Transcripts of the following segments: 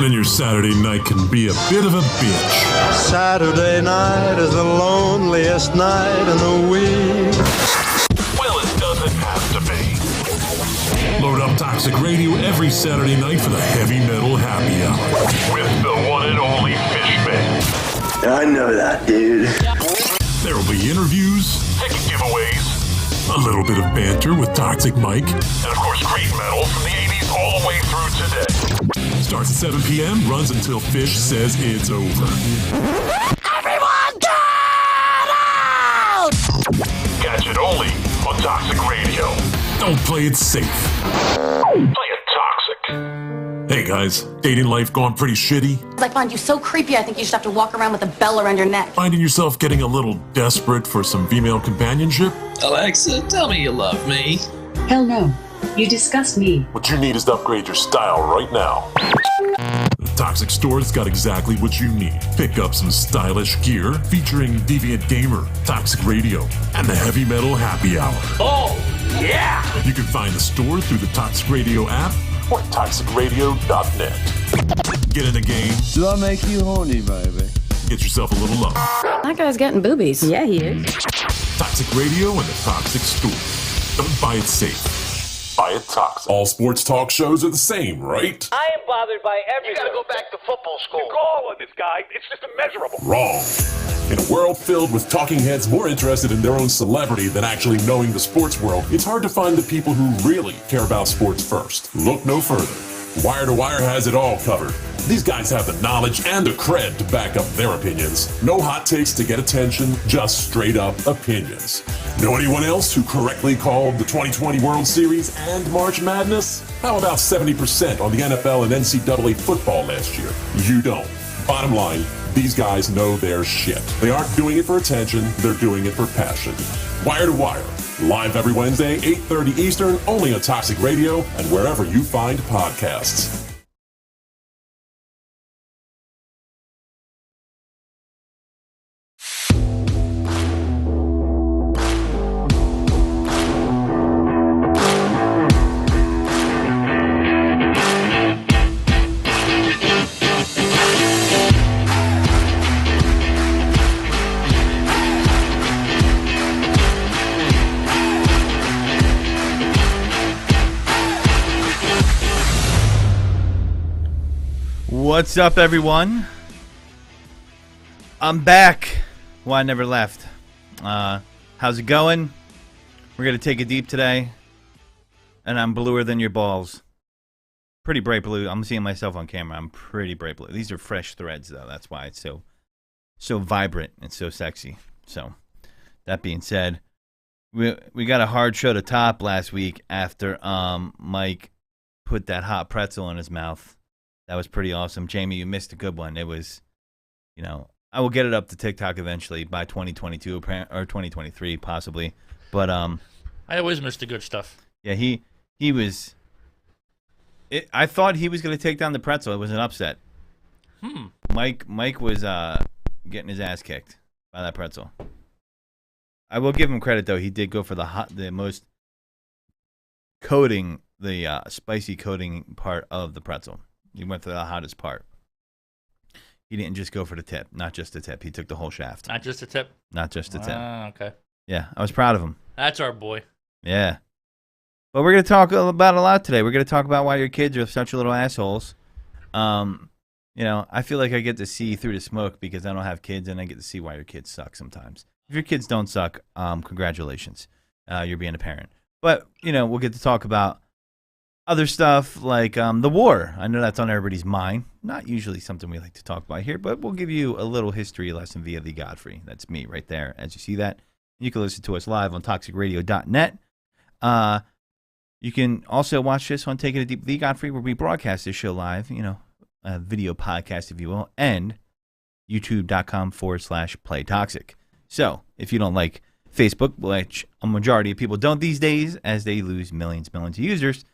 Man, and your Saturday night can be a bit of a bitch. Saturday night is the loneliest night in the week. Well, it doesn't have to be. Load up Toxic Radio every Saturday night for the Heavy Metal Happy Hour. With the one and only Fishman. I know that, dude. There will be interviews, ticket giveaways, a little bit of banter with Toxic Mike, and of course great metal from the 80s all the way through today. Starts at 7 p.m., runs until Fish says it's over. Everyone get out! Catch it only on Toxic Radio. Don't play it safe. Play it toxic. Hey guys, dating life gone pretty shitty? I find you so creepy I think you should have to walk around with a bell around your neck. Finding yourself getting a little desperate for some female companionship? Alexa, tell me you love me. Hell no. You disgust me. What you need is to upgrade your style right now. The Toxic Store's got exactly what you need. Pick up some stylish gear featuring Deviant Gamer, Toxic Radio, and the Heavy Metal Happy Hour. Oh, yeah! You can find the store through the Toxic Radio app or toxicradio.net. Get in the game. Do I make you horny, baby? Get yourself a little love. That guy's getting boobies. Yeah, he is. Toxic Radio and the Toxic Store. Don't buy it safe. Buy it toxic. All sports talk shows are the same, right? I am bothered by everything. You gotta go back to football school. You call on this guy, it's just immeasurable. Wrong. In a world filled with talking heads more interested in their own celebrity than actually knowing the sports world, it's hard to find the people who really care about sports first. Look no further. Wire to Wire has it all covered. These guys have the knowledge and the cred to back up their opinions. No hot takes to get attention, just straight up opinions. Know anyone else who correctly called the 2020 World Series and March Madness? How about 70% on the NFL and NCAA football last year? You don't. Bottom line, these guys know their shit. They aren't doing it for attention, they're doing it for passion. Wire to Wire, live every Wednesday, 8:30 Eastern, only on Toxic Radio and wherever you find podcasts. What's up, everyone? I'm back. Well, I never left. How's it going? We're going to take a deep today. And I'm bluer than your balls. Pretty bright blue. I'm seeing myself on camera. I'm pretty bright blue. These are fresh threads, though. That's why it's so vibrant and so sexy. So, that being said, we got a hard show to top last week after Mike put that hot pretzel in his mouth. That was pretty awesome. Jamie, you missed a good one. It was, I will get it up to TikTok eventually by 2022 or 2023 possibly. But I always miss the good stuff. Yeah, he was. I thought he was going to take down the pretzel. It was an upset. Mike was getting his ass kicked by that pretzel. I will give him credit though. He did go for the most coating, the spicy coating part of the pretzel. He went for the hottest part. He didn't just go for the tip. Not just the tip. He took the whole shaft. Not just the tip? Not just the tip. Okay. Yeah, I was proud of him. That's our boy. Yeah. But we're going to talk about a lot today. We're going to talk about why your kids are such little assholes. I feel like I get to see through the smoke because I don't have kids, and I get to see why your kids suck sometimes. If your kids don't suck, congratulations. You're being a parent. But, we'll get to talk about other stuff like the war. I know that's on everybody's mind. Not usually something we like to talk about here, but we'll give you a little history lesson via the Godfrey. That's me right there. As you see that, you can listen to us live on toxicradio.net. You can also watch this on Taking It Deep with the Godfrey, where we broadcast this show live, a video podcast, if you will, and youtube.com/playtoxic. So if you don't like Facebook, which a majority of people don't these days, as they lose millions of users,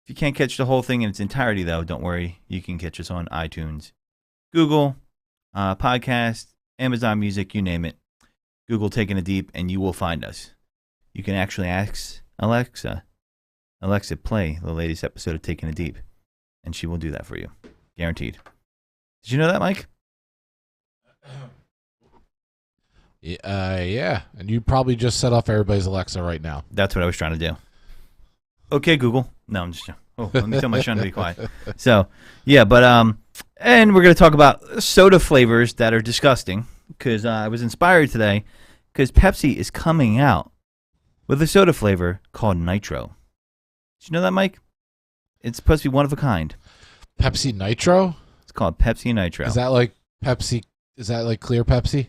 if you can't catch the whole thing in its entirety, though, don't worry. You can catch us on iTunes, Google, Podcast, Amazon Music, you name it. Google Taking It Deep, and you will find us. You can actually ask Alexa, play the latest episode of Taking It Deep, and she will do that for you. Guaranteed. Did you know that, Mike? Yeah. And you probably just set off everybody's Alexa right now. That's what I was trying to do. Okay, Google. No, I'm just. Oh, let me tell my son to be quiet. So, yeah, but and we're gonna talk about soda flavors that are disgusting because I was inspired today because Pepsi is coming out with a soda flavor called Nitro. Did you know that, Mike? It's supposed to be one of a kind. Pepsi Nitro? It's called Pepsi Nitro. Is that like Pepsi? Is that like clear Pepsi?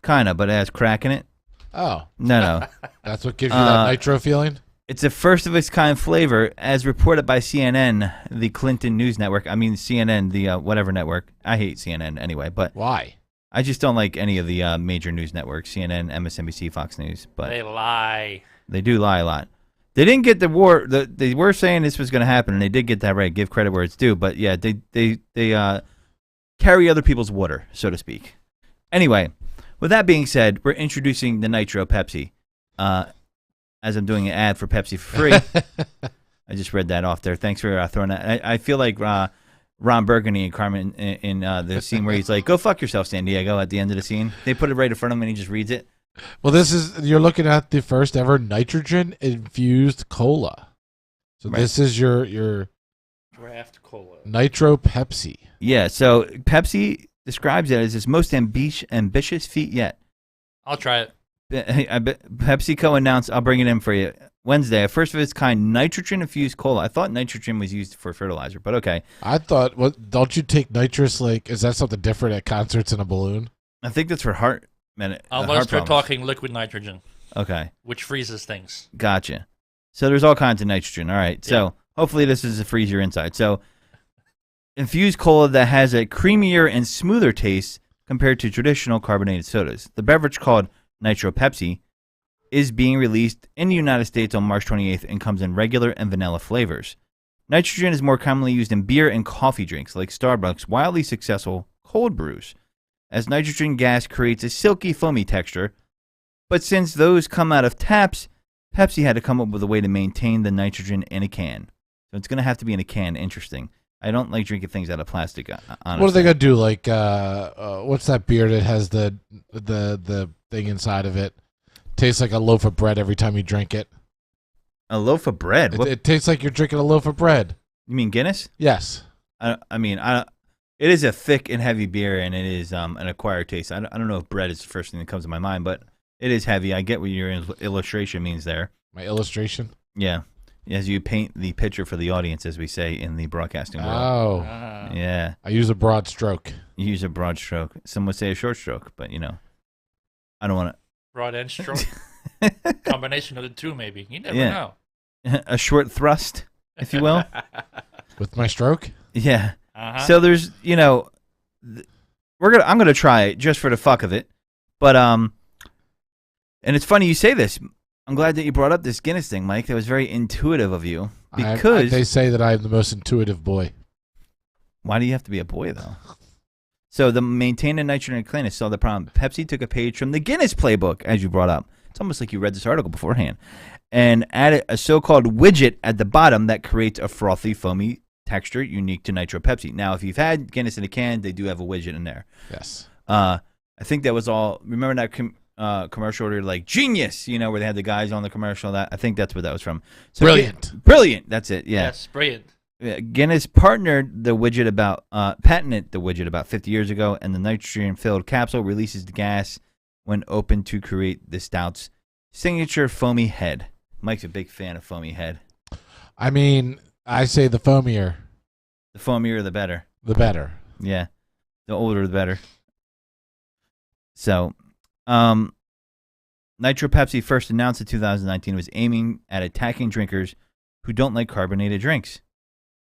Kinda, but it has crack in it. Oh. No. That's what gives you that nitro feeling? It's a first of its kind flavor, as reported by CNN, the Clinton News Network. I mean, CNN, the whatever network. I hate CNN anyway, but why? I just don't like any of the major news networks: CNN, MSNBC, Fox News. But they lie. They do lie a lot. They didn't get the war. They were saying this was going to happen, and they did get that right. Give credit where it's due. But yeah, they carry other people's water, so to speak. Anyway, with that being said, we're introducing the Nitro Pepsi. As I'm doing an ad for Pepsi for free. I just read that off there. Thanks for throwing that. I feel like Ron Burgundy and Carmen in the scene where he's like, "Go fuck yourself, San Diego." At the end of the scene, they put it right in front of him and he just reads it. Well, you're looking at the first ever nitrogen infused cola. So right. This is your draft cola. Nitro Pepsi. Yeah. So Pepsi describes it as his most ambitious feat yet. I'll try it. PepsiCo announced, I'll bring it in for you, Wednesday, a first of its kind nitrogen-infused cola. I thought nitrogen was used for fertilizer, but okay. I thought, don't you take nitrous, is that something different at concerts in a balloon? I think that's for heart. Unless they're talking liquid nitrogen. Okay. Which freezes things. Gotcha. So there's all kinds of nitrogen. All right. Yeah. So hopefully this is to freeze your inside. So infused cola that has a creamier and smoother taste compared to traditional carbonated sodas. The beverage called Nitro Pepsi is being released in the United States on March 28th and comes in regular and vanilla flavors. Nitrogen is more commonly used in beer and coffee drinks like Starbucks' wildly successful cold brews, as nitrogen gas creates a silky, foamy texture. But since those come out of taps, Pepsi had to come up with a way to maintain the nitrogen in a can. So it's going to have to be in a can. Interesting. I don't like drinking things out of plastic, honestly. What are they going to do? What's that beer that has the thing inside of it? Tastes like a loaf of bread every time you drink it. A loaf of bread? It tastes like you're drinking a loaf of bread. You mean Guinness? Yes. It is a thick and heavy beer, and it is an acquired taste. I don't know if bread is the first thing that comes to my mind, but it is heavy. I get what your illustration means there. My illustration? Yeah. As you paint the picture for the audience, as we say in the broadcasting world. Oh. Yeah. I use a broad stroke. You use a broad stroke. Some would say a short stroke, but, I don't want to. Broad end stroke? Combination of the two, maybe. You never know. A short thrust, if you will. With my stroke? Yeah. Uh-huh. So there's, I'm gonna try it just for the fuck of it, but and it's funny you say this. I'm glad that you brought up this Guinness thing, Mike. That was very intuitive of you because they say that I am the most intuitive boy. Why do you have to be a boy though? So the maintain a nitrogen cleanness saw the problem. Pepsi took a page from the Guinness playbook, as you brought up. It's almost like you read this article beforehand, and added a so-called widget at the bottom that creates a frothy, foamy texture unique to Nitro Pepsi. Now, if you've had Guinness in a can, they do have a widget in there. Yes. I think that was all. Remember that commercial where like genius, where they had the guys on the commercial. That I think that's what that was from. So brilliant. Brilliant. That's it. Yeah. Yes, brilliant. Guinness patented the widget about 50 years ago, and the nitrogen-filled capsule releases the gas when opened to create the stout's signature foamy head. Mike's a big fan of foamy head. I mean, I say the foamier. The foamier, the better. The better. Yeah. The older, the better. So, Nitro Pepsi first announced in 2019 was aiming at attacking drinkers who don't like carbonated drinks.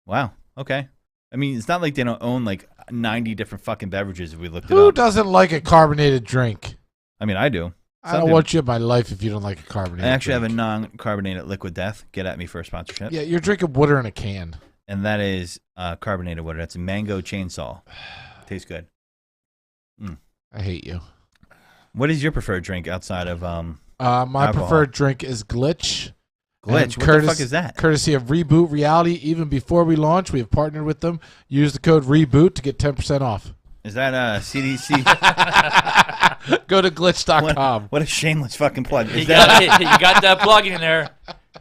Wow. Okay. I mean, it's not like they don't own like 90 different fucking beverages if we looked it up. Who doesn't like a carbonated drink? I mean, I do. I don't want you in my life if you don't like a carbonated drink. I actually have a non-carbonated liquid death. Get at me for a sponsorship. Yeah, you're drinking water in a can. And that is carbonated water. That's a mango chainsaw. Tastes good. I hate you. What is your preferred drink outside of my alcohol? preferred drink is Glitch. Glitch. What the fuck is that? Courtesy of Reboot Reality. Even before we launch, we have partnered with them. Use the code REBOOT to get 10% off. Is that CDC? Go to glitch.com. What a shameless fucking plug. You got that plug in there.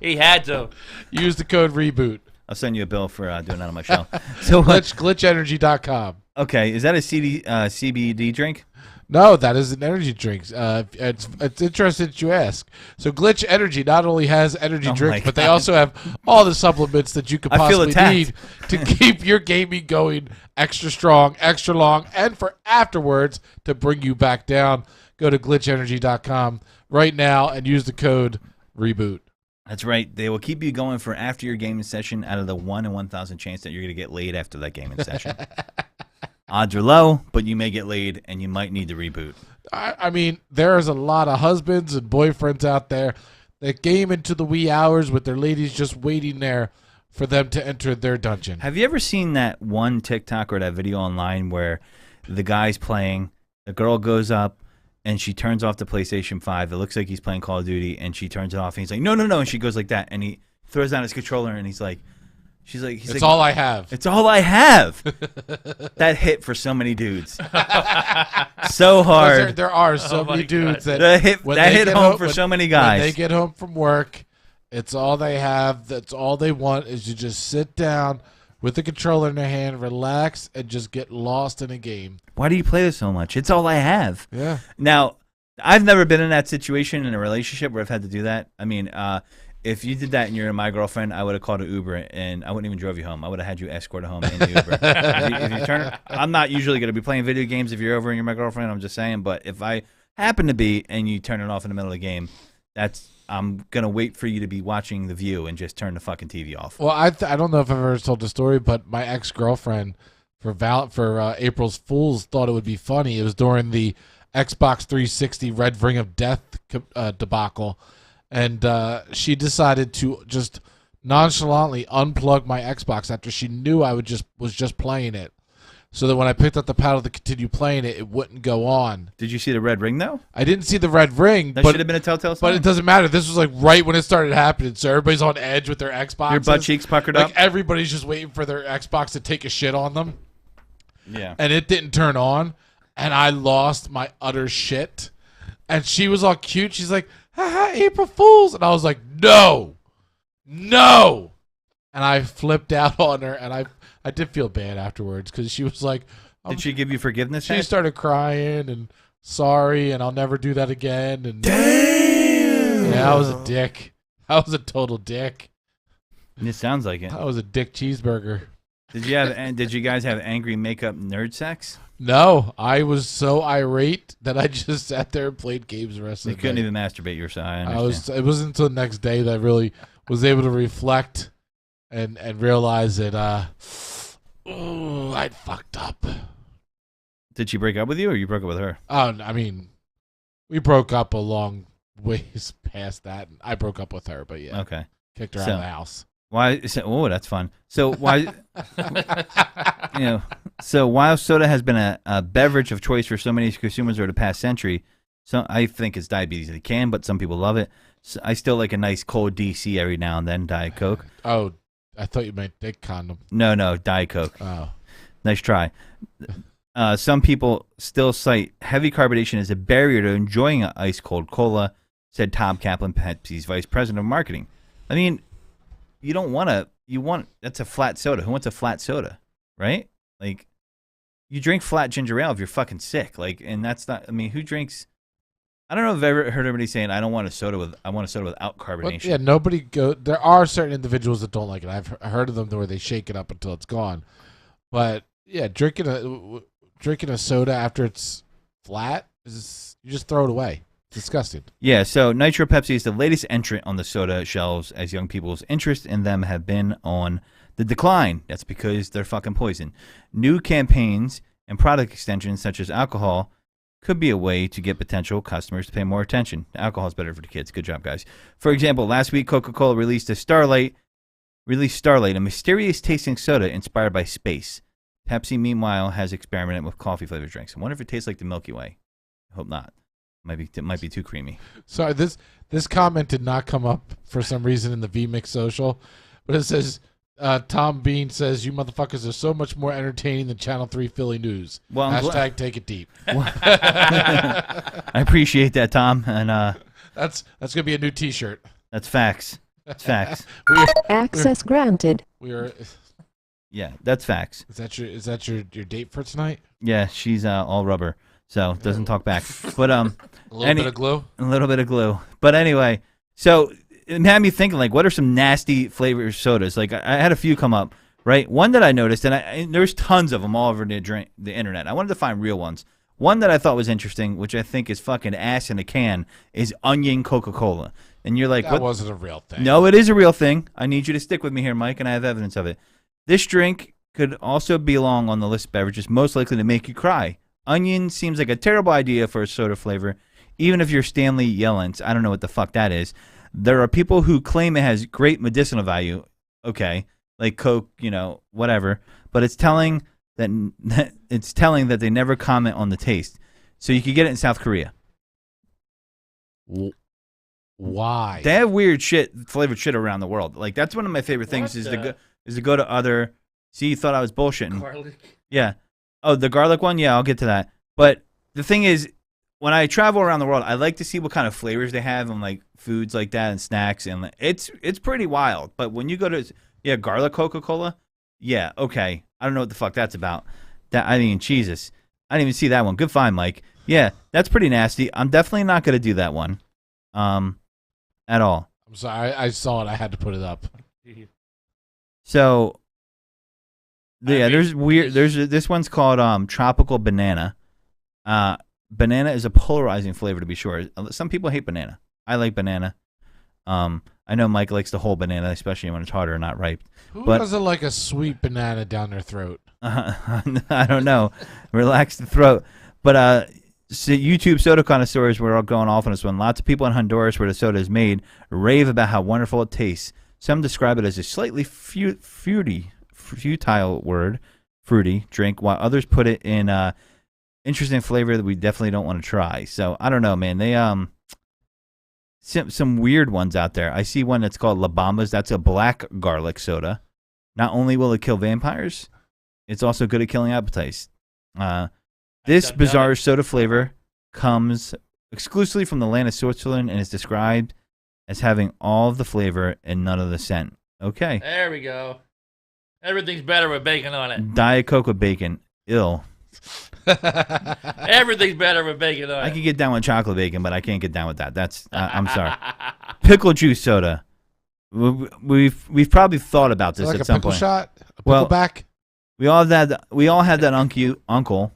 He had to. Use the code REBOOT. I'll send you a bill for doing that on my show. So glitchenergy.com. Okay, is that a CBD drink? No, that is an energy drink. It's interesting that you ask. So Glitch Energy not only has energy drinks, but they also have all the supplements that you could possibly need to keep your gaming going extra strong, extra long, and for afterwards to bring you back down. Go to glitchenergy.com right now and use the code REBOOT. That's right. They will keep you going for after your gaming session out of the 1 in 1,000 chance that you're going to get laid after that gaming session. Odds are low, but you may get laid, and you might need to reboot. I mean, there's a lot of husbands and boyfriends out there that game into the wee hours with their ladies just waiting there for them to enter their dungeon. Have you ever seen that one TikTok or that video online where the guy's playing, the girl goes up, and she turns off the PlayStation 5. It looks like he's playing Call of Duty, and she turns it off, and he's like, no, and she goes like that, and he throws down his controller, and he's like, it's all I have. It's all I have. That hit for so many dudes. So hard. There are so many dudes that hit home for so many guys. When they get home from work, it's all they have. That's all they want is to just sit down with the controller in their hand, relax, and just get lost in a game. Why do you play this so much? It's all I have. Yeah. Now, I've never been in that situation in a relationship where I've had to do that. I mean, if you did that and you're my girlfriend, I would have called an Uber and I wouldn't even drive you home. I would have had you escorted home in the Uber. if you turn, I'm not usually going to be playing video games if you're over and you're my girlfriend. I'm just saying. But if I happen to be and you turn it off in the middle of the game, I'm going to wait for you to be watching The View and just turn the fucking TV off. Well, I don't know if I've ever told the story, but my ex-girlfriend for April's Fools thought it would be funny. It was during the Xbox 360 Red Ring of Death debacle. And she decided to just nonchalantly unplug my Xbox after she knew I was just playing it, so that when I picked up the paddle to continue playing it, it wouldn't go on. Did you see the red ring though? I didn't see the red ring. That should have been a telltale sign. But it doesn't matter. This was like right when it started happening, so everybody's on edge with their Xbox. Your butt cheeks puckered up. Everybody's just waiting for their Xbox to take a shit on them. Yeah. And it didn't turn on, and I lost my utter shit. And she was all cute. She's like, haha, April Fools. And I was like, no. And I flipped out on her, and I did feel bad afterwards because she was like, did she give you forgiveness? She started crying and sorry, and I'll never do that again. And damn. Yeah, I was a dick. I was a total dick. It sounds like it. I was a dick cheeseburger. Did you guys have angry makeup nerd sex? No, I was so irate that I just sat there and played games the rest of the day. You couldn't even masturbate yourself. It wasn't until the next day that I really was able to reflect and realize that I'd fucked up. Did she break up with you, or you broke up with her? Oh, I mean, we broke up a long ways past that. I broke up with her, but yeah. Okay. Kicked her out of the house. Why? Oh, that's fun. So why? So while soda has been a beverage of choice for so many consumers over the past century, so I think it's diabetes they can, but some people love it. So I still like a nice cold DC every now and then, Diet Coke. Oh, I thought you meant dick condom. No, Diet Coke. Oh, nice try. Some people still cite heavy carbonation as a barrier to enjoying an ice cold cola, said Tom Kaplan, Pepsi's vice president of marketing. I mean, that's a flat soda. Who wants a flat soda, right? Like, you drink flat ginger ale if you're fucking sick. Like, and that's not. I mean, who drinks? I don't know if I've ever heard anybody saying I want a soda without carbonation. Well, yeah, there are certain individuals that don't like it. I've heard of them where they shake it up until it's gone. But yeah, drinking a soda after it's flat you just throw it away. It's disgusting. Yeah, so Nitro Pepsi is the latest entrant on the soda shelves as young people's interest in them have been on the decline. That's because they're fucking poison. New campaigns and product extensions such as alcohol could be a way to get potential customers to pay more attention. Alcohol is better for the kids. Good job, guys. For example, last week CocaCola released Starlight, a mysterious tasting soda inspired by space. Pepsi, meanwhile, has experimented with coffee-flavored drinks. I wonder if it tastes like the Milky Way. I hope not. Might be too creamy. Sorry, this comment did not come up for some reason in the VMix social, but it says Tom Bean says you motherfuckers are so much more entertaining than Channel 3 Philly News. Well, hashtag take it deep. I appreciate that, Tom, and that's gonna be a new T-shirt. That's facts. That's facts. Access granted. We are. Yeah, that's facts. Is that your date for tonight? Yeah, she's all rubber, so doesn't talk back. But a little bit of glue. A little bit of glue. But anyway, so it had me thinking, like, what are some nasty flavor sodas? Like, I had a few come up, right? One that I noticed, and there's tons of them all over the internet. I wanted to find real ones. One that I thought was interesting, which I think is fucking ass in a can, is onion Coca-Cola. And you're like, that what? Wasn't a real thing. No, it is a real thing. I need you to stick with me here, Mike, and I have evidence of it. This drink could also belong on the list of beverages most likely to make you cry. Onion seems like a terrible idea for a soda flavor, even if you're Stanley Yelens. I don't know what the fuck that is. There are people who claim it has great medicinal value. Okay, like Coke, whatever. But it's telling that they never comment on the taste. So you could get it in South Korea. Why? They have weird flavored shit around the world. Like, that's one of my favorite things is to go to other. See, you thought I was bullshitting. Garlic. Yeah. Oh, the garlic one? Yeah, I'll get to that. But the thing is, when I travel around the world, I like to see what kind of flavors they have and, like, foods like that and snacks. And it's pretty wild. But when you go to, garlic Coca-Cola, yeah, okay. I don't know what the fuck that's about. Jesus. I didn't even see that one. Good find, Mike. Yeah, that's pretty nasty. I'm definitely not going to do that one at all. I'm sorry. I saw it. I had to put it up. So, yeah, there's this one's called Tropical Banana. Banana is a polarizing flavor, to be sure. Some people hate banana. I like banana. I know Mike likes the whole banana, especially when it's hard or not ripe. Who doesn't like a sweet banana down their throat? I don't know. Relax the throat. But so YouTube soda connoisseurs were all going off on this one. Lots of people in Honduras, where the soda is made, rave about how wonderful it tastes. Some describe it as a slightly fruity drink, while others put it in interesting flavor that we definitely don't want to try. So I don't know, man. They some weird ones out there. I see one that's called La Bambas. That's a black garlic soda. Not only will it kill vampires, it's also good at killing appetites. This bizarre soda flavor comes exclusively from the land of Switzerland and is described as having all of the flavor and none of the scent. Okay. There we go. Everything's better with bacon on it. Diet Coke with bacon. Ill. Everything's better with bacon on it. I can get down with chocolate bacon, but I can't get down with that. That's I'm sorry. Pickle juice soda. We've probably thought about this like at some point. Pickle shot? A pickleback? We all had that uncle.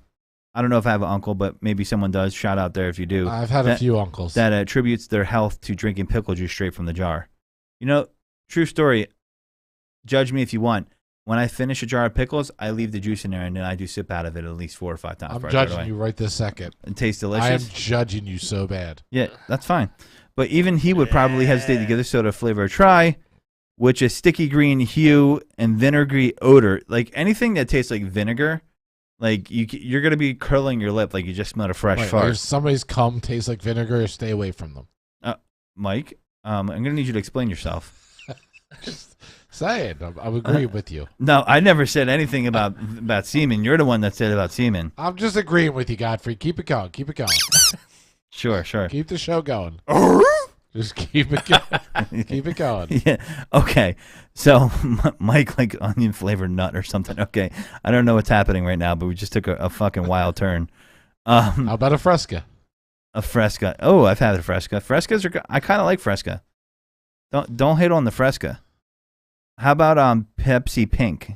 I don't know if I have an uncle, but maybe someone does. Shout out there if you do. I've had a few uncles that attributes their health to drinking pickle juice straight from the jar. True story. Judge me if you want. When I finish a jar of pickles, I leave the juice in there, and then I do sip out of it at least 4 or 5 times. I'm judging you right this second. It tastes delicious. I am judging you so bad. Yeah, that's fine. But even he would probably hesitate to give the soda flavor a try, which is sticky green hue and vinegary odor. Like anything that tastes like vinegar, like you're going to be curling your lip like you just smelled a fresh fart. If somebody's cum tastes like vinegar, stay away from them. Mike, I'm going to need you to explain yourself. Say it. I'm agreeing with you. No, I never said anything about semen. You're the one that said about semen. I'm just agreeing with you, Godfrey. Keep it going. Keep it going. Sure. Keep the show going. Just keep it going. Keep it going. Yeah. Okay. So Mike like onion flavored nut or something. Okay. I don't know what's happening right now, but we just took a fucking wild turn. How about a Fresca? A Fresca. Oh, I've had a Fresca. Frescas are. I kind of like Fresca. Don't hate on the Fresca. How about Pepsi Pink?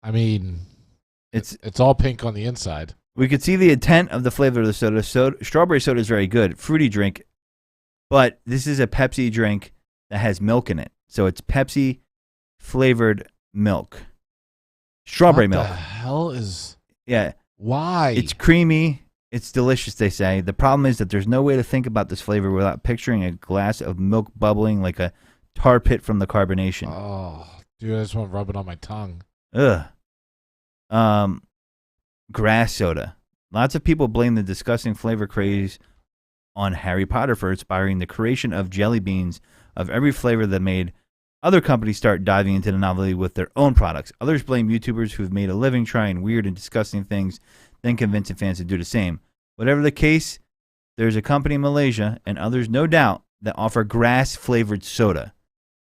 I mean, it's all pink on the inside. We could see the intent of the flavor of the soda. Strawberry soda is very good, fruity drink, but this is a Pepsi drink that has milk in it, so it's Pepsi flavored milk, strawberry milk. What the hell is? Yeah. Why? It's creamy. It's delicious, they say. The problem is that there's no way to think about this flavor without picturing a glass of milk bubbling like a tar pit from the carbonation. Oh, dude, I just want to rub it on my tongue. Ugh. Grass soda. Lots of people blame the disgusting flavor craze on Harry Potter for inspiring the creation of jelly beans of every flavor that made other companies start diving into the novelty with their own products. Others blame YouTubers who've made a living trying weird and disgusting things, then convincing fans to do the same. Whatever the case, there's a company in Malaysia, and others no doubt, that offer grass-flavored soda.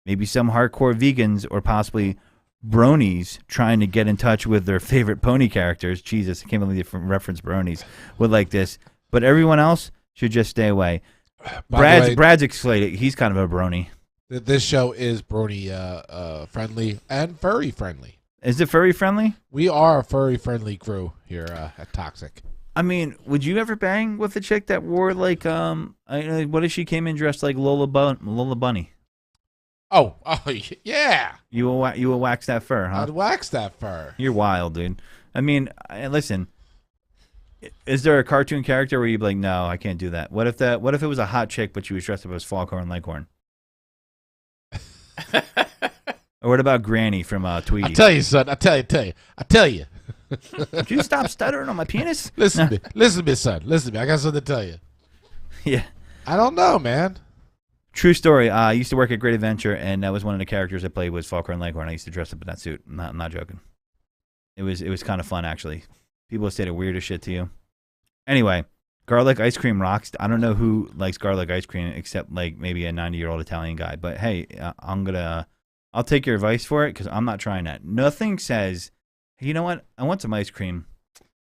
Maybe some hardcore vegans or possibly bronies trying to get in touch with their favorite pony characters. Jesus, I can't believe they reference bronies would like this. But everyone else should just stay away. Brad's excited. He's kind of a brony. This show is brony friendly and furry friendly. Is it furry friendly? We are a furry friendly crew here at Toxic. I mean, would you ever bang with a chick that wore like what if she came in dressed like Lola Bunny? Oh yeah. You will wax that fur, huh? I'd wax that fur. You're wild, dude. I mean, listen. Is there a cartoon character where you'd be like, no, I can't do that? What if it was a hot chick but she was dressed up as Foghorn Leghorn? Or what about Granny from Tweety? I tell you, son. I tell you. Would you stop stuttering on my penis? Listen to me, son. Listen to me. I got something to tell you. Yeah. I don't know, man. True story. I used to work at Great Adventure, and that was one of the characters I played was Foghorn Leghorn. I used to dress up in that suit. I'm not joking. It was kind of fun, actually. People say the weirdest shit to you. Anyway, garlic ice cream rocks. I don't know who likes garlic ice cream except like maybe a 90-year-old Italian guy. But hey, I'll take your advice for it because I'm not trying that. Nothing says, hey, you know what? I want some ice cream.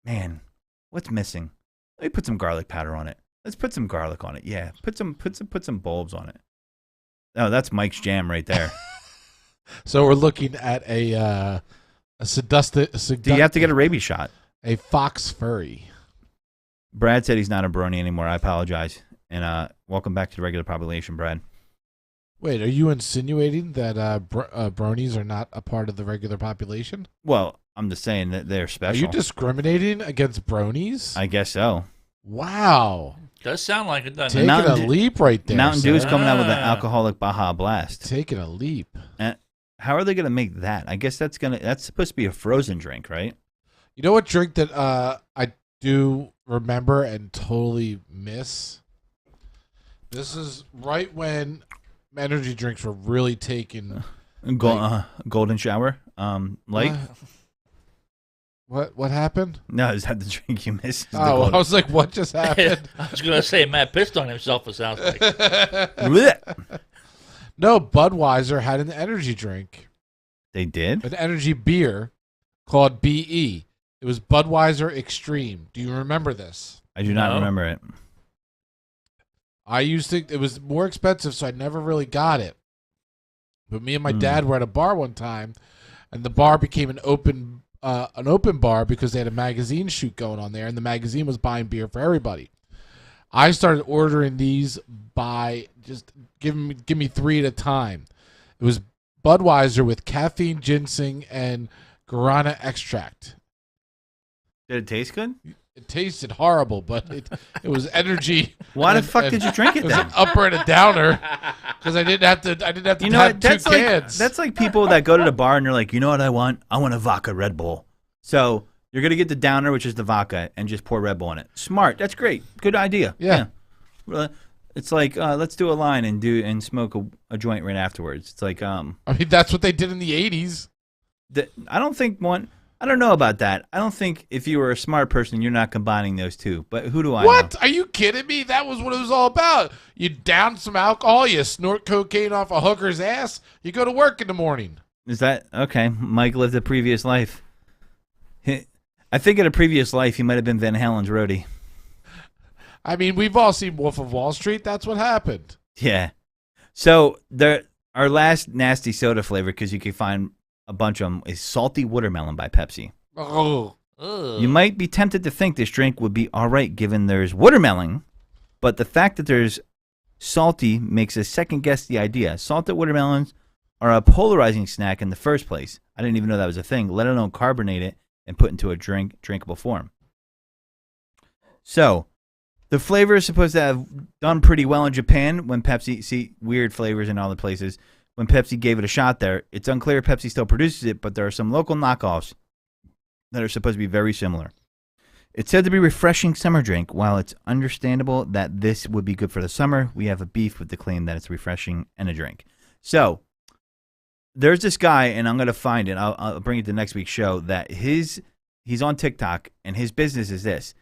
Man, what's missing? Let me put some garlic powder on it. Let's put some garlic on it. Yeah, put some bulbs on it. Oh, that's Mike's jam right there. So we're looking at a seductive. Do you have to get a rabies shot? A fox furry. Brad said he's not a brony anymore. I apologize. And welcome back to the regular population, Brad. Wait, are you insinuating that bronies are not a part of the regular population? Well, I'm just saying that they're special. Are you discriminating against bronies? I guess so. Wow. Does sound like it, doesn't Taking it? a leap right there. Mountain Dew is coming out with an Ah. alcoholic Baja Blast. Taking a leap. And how are they going to make that? I guess that's supposed to be a frozen drink, right? You know what drink that I do remember and totally miss? This is right when energy drinks were really taken. Golden shower. Light. What happened? No, is that the drink you missed? Oh, I was like, what just happened? I was gonna say Matt pissed on himself. It sounds like. No, Budweiser had an energy drink. They did? An energy beer called BE. It was Budweiser Extreme. Do you remember this? I do not remember it. I used to. It was more expensive, so I never really got it. But me and my dad were at a bar one time, and the bar became an open bar because they had a magazine shoot going on there, and the magazine was buying beer for everybody. I started ordering these by just give me 3 at a time. It was Budweiser with caffeine, ginseng, and guarana extract. Did it taste good? It tasted horrible, but it was energy. Why the fuck did you drink it was then? an upper and a downer because I didn't have to. You know have what? two cans. That's like people that go to the bar and they're like, you know what I want? I want a vodka Red Bull. So you're gonna get the downer, which is the vodka, and just pour Red Bull in it. Smart. That's great. Good idea. Yeah. It's like let's do a line and smoke a joint right afterwards. It's like I mean, that's what they did in the 80s. I don't know about that. I don't think if you were a smart person, you're not combining those two. But who do I What? know? Are you kidding me? That was what it was all about. You down some alcohol, you snort cocaine off a hooker's ass, you go to work in the morning. Is that okay? Mike lived a previous life. I think in a previous life, he might have been Van Halen's roadie. I mean, we've all seen Wolf of Wall Street. That's what happened. Yeah. So our last nasty soda flavor, because you can find a bunch of them, is Salty Watermelon by Pepsi. Oh. You might be tempted to think this drink would be all right given there's watermelon, but the fact that there's salty makes us second guess the idea. Salted watermelons are a polarizing snack in the first place. I didn't even know that was a thing, let alone carbonate it and put into a drinkable form. So, the flavor is supposed to have done pretty well in Japan when Pepsi, see weird flavors in all the places, when Pepsi gave it a shot there. It's unclear if Pepsi still produces it, but there are some local knockoffs that are supposed to be very similar. It's said to be a refreshing summer drink. While it's understandable that this would be good for the summer, we have a beef with the claim that it's refreshing and a drink. So there's this guy, and I'm going to find it. I'll bring it to next week's show. That he's on TikTok, and his business is this.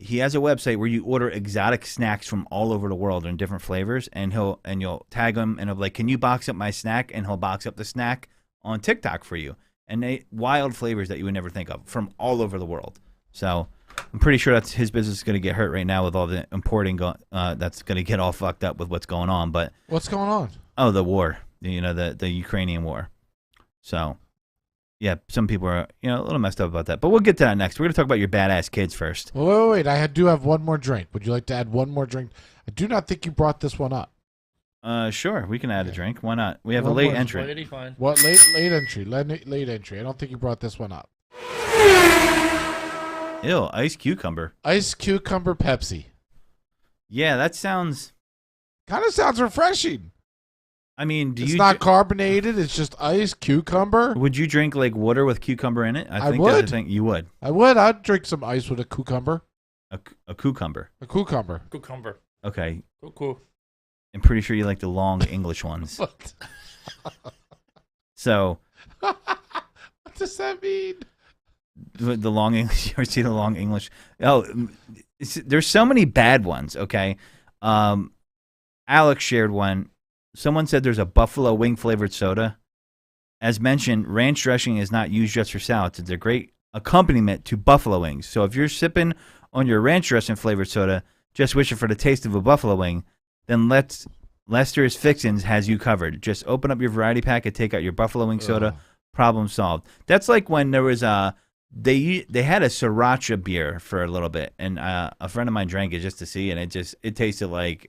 He has a website where you order exotic snacks from all over the world in different flavors, and you'll tag him, and he'll be like, "Can you box up my snack?" And he'll box up the snack on TikTok for you, and wild flavors that you would never think of from all over the world. So I'm pretty sure that's his business is going to get hurt right now with all the importing. That's going to get all fucked up with what's going on. But what's going on? Oh, the war. The Ukrainian war. So. Yeah, some people are, a little messed up about that. But we'll get to that next. We're going to talk about your badass kids first. Well, wait. I do have one more drink. Would you like to add one more drink? I do not think you brought this one up. Sure. We can add a drink. Why not? We have a late entry. What late entry? Late entry. I don't think you brought this one up. Ew, ice cucumber. Ice cucumber Pepsi. Yeah, that sounds... Kind of sounds refreshing. I mean, it's not carbonated. It's just ice cucumber. Would you drink like water with cucumber in it? I would. You would. I would. I'd drink some ice with a cucumber. A cucumber. A cucumber. Cucumber. Okay. Cool. I'm pretty sure you like the long English ones. So. What does that mean? The long English. You ever see the long English? Oh, there's so many bad ones. Okay. Alex shared one. Someone said there's a buffalo wing flavored soda. As mentioned, ranch dressing is not used just for salads. It's a great accompaniment to buffalo wings. So if you're sipping on your ranch dressing flavored soda, just wishing for the taste of a buffalo wing, then Lester's Fixins has you covered. Just open up your variety pack and take out your buffalo wing soda. Problem solved. That's like when there was they had a sriracha beer for a little bit, and a friend of mine drank it just to see, and it tasted like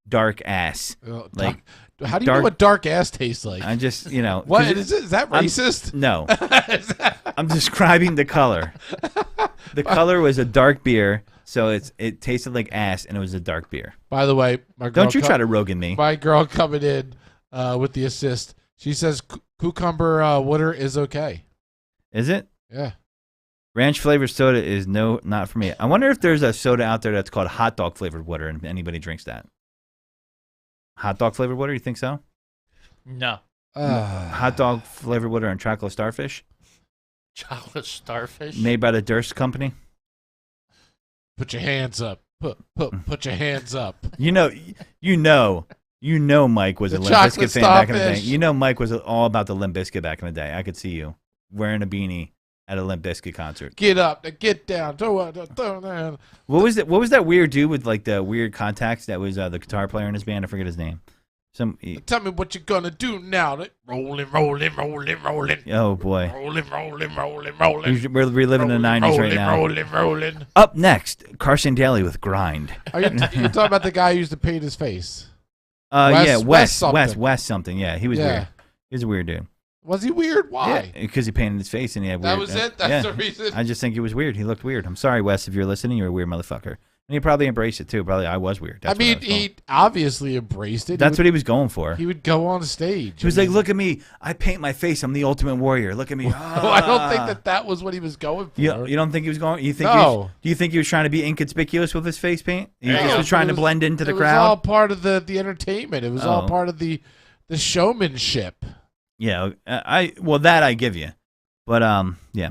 dark ass. Like, how do you know what dark ass tastes like? I just, what is that racist? No, I'm describing the color. The color was a dark beer, so it tasted like ass, and it was a dark beer. By the way, my girl don't you try to Rogan me. My girl coming in with the assist. She says cucumber water is okay. Is it? Yeah. Ranch flavored soda is not for me. I wonder if there's a soda out there that's called hot dog flavored water, and anybody drinks that. Hot dog flavored water? You think so? No. Hot dog flavored water and chocolate starfish? Chocolate starfish? Made by the Durst Company? Put your hands up. Put your hands up. You know Mike was a Limp Bizkit fan back in the day. You know Mike was all about the Limp Bizkit back in the day. I could see you wearing a beanie at a Limp Bizkit concert. Get up, get down, throw down. What was that weird dude with like the weird contacts that was the guitar player in his band? I forget his name. Tell me what you're gonna do now. Rolling. Oh boy. Rolling. We're reliving the 90s right now. Rolling. Up next, Carson Daly with Grind. Are you talking about the guy who used to paint his face? Wes something. Yeah, he was weird. He was a weird dude. Was he weird? Why? Yeah, because he painted his face and he had weird... That was it? That's the reason? I just think he was weird. He looked weird. I'm sorry, Wes, if you're listening. You're a weird motherfucker. And he probably embraced it, too. Probably I was weird. He obviously embraced it. That's what he was going for. He would go on stage. He was like, look at me. I paint my face. I'm the ultimate warrior. Look at me. I don't think that was what he was going for. You don't think he was going... No. Do you think he was trying to be inconspicuous with his face paint? He just was trying to blend into the crowd? It was all part of the entertainment. It was all part of the showmanship. Yeah, that I give you. But, yeah.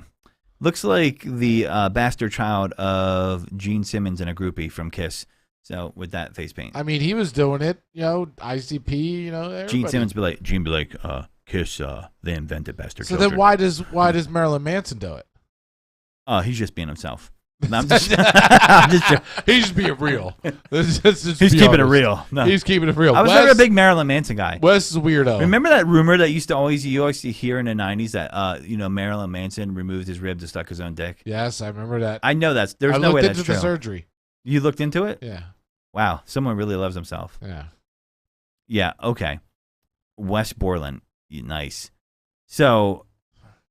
Looks like the bastard child of Gene Simmons and a groupie from Kiss. So, with that face paint. I mean, he was doing it, ICP, everybody. Gene Simmons be like, Kiss, they invented bastard children. Then why does Marilyn Manson do it? Oh, he's just being himself. I'm just joking. He's just being real. He's keeping it real. No. He's keeping it real. I was never a big Marilyn Manson guy. Wes is a weirdo. Remember that rumor that you always hear in the 90s that Marilyn Manson removed his ribs and stuck his own dick? Yes, I remember that. I know there's no way that's true. I looked into the surgery. You looked into it? Yeah. Wow, someone really loves himself. Yeah. Yeah, okay. Wes Borland, nice. So,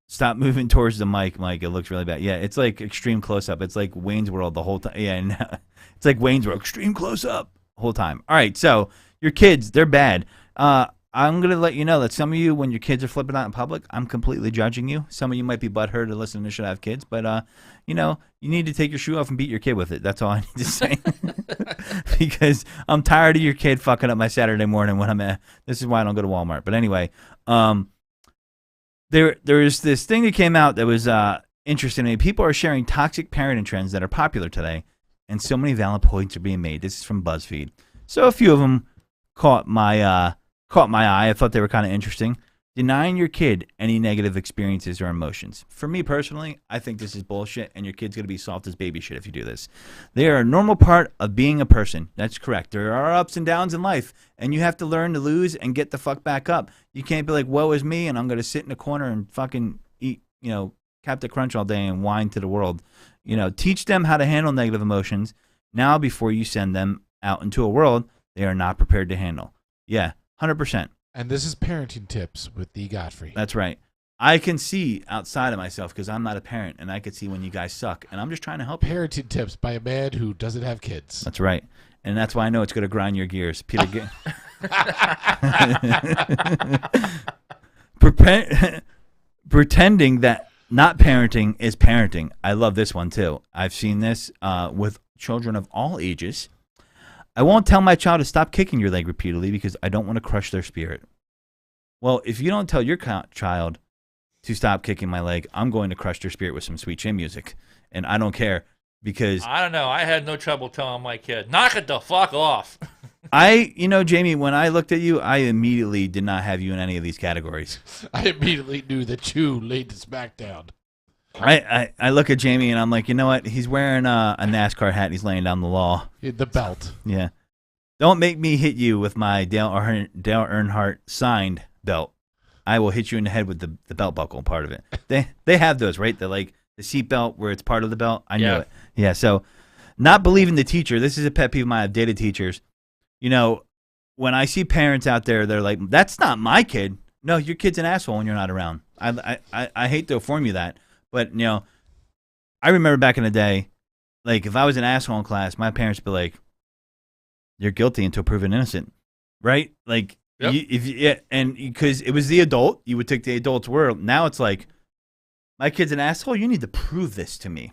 stop moving towards the mic, Mike. It looks really bad. Yeah, it's like extreme close-up. It's like Wayne's World the whole time. Yeah, it's like Wayne's World, extreme close-up the whole time. All right, so your kids, they're bad. I I'm going to let you know that some of you, when your kids are flipping out in public, I'm completely judging you. Some of you might be butthurt to listen to should have kids, but, you need to take your shoe off and beat your kid with it. That's all I need to say. Because I'm tired of your kid fucking up my Saturday morning when I'm at. This is why I don't go to Walmart. But anyway, there's this thing that came out that was interesting to me. People are sharing toxic parenting trends that are popular today, and so many valid points are being made. This is from BuzzFeed. So a few of them caught my eye. I thought they were kind of interesting. Denying your kid any negative experiences or emotions. For me personally, I think this is bullshit, and your kid's going to be soft as baby shit if you do this. They are a normal part of being a person. That's correct. There are ups and downs in life, and you have to learn to lose and get the fuck back up. You can't be like, woe is me, and I'm going to sit in a corner and fucking eat, Captain Crunch all day and whine to the world. Teach them how to handle negative emotions now before you send them out into a world they are not prepared to handle. Yeah, 100%. And this is Parenting Tips with the Godfrey. That's right. I can see outside of myself because I'm not a parent, and I can see when you guys suck, and I'm just trying to help you. Parenting Tips by a man who doesn't have kids. That's right. And that's why I know it's going to grind your gears. Peter, pretending that not parenting is parenting. I love this one, too. I've seen this with children of all ages. I won't tell my child to stop kicking your leg repeatedly because I don't want to crush their spirit. Well, if you don't tell your child to stop kicking my leg, I'm going to crush their spirit with some sweet chin music. And I don't care because... I don't know. I had no trouble telling my kid, knock it the fuck off. Jamie, when I looked at you, I immediately did not have you in any of these categories. I immediately knew that you laid the smack down. I look at Jamie and I'm like, you know what? He's wearing a NASCAR hat. And he's laying down the law. The belt. Yeah. Don't make me hit you with my Dale Earnhardt signed belt. I will hit you in the head with the belt buckle part of it. They have those, right? The seat belt where it's part of the belt. I knew it. Yeah. So not believing the teacher. This is a pet peeve of mine. I've dated teachers. When I see parents out there, they're like, that's not my kid. No, your kid's an asshole when you're not around. I hate to inform you that. But, I remember back in the day, like, if I was an asshole in class, my parents would be like, you're guilty until proven innocent, right? Like, yep. And because it was the adult, you would take the adult's word. Now it's like, my kid's an asshole, you need to prove this to me.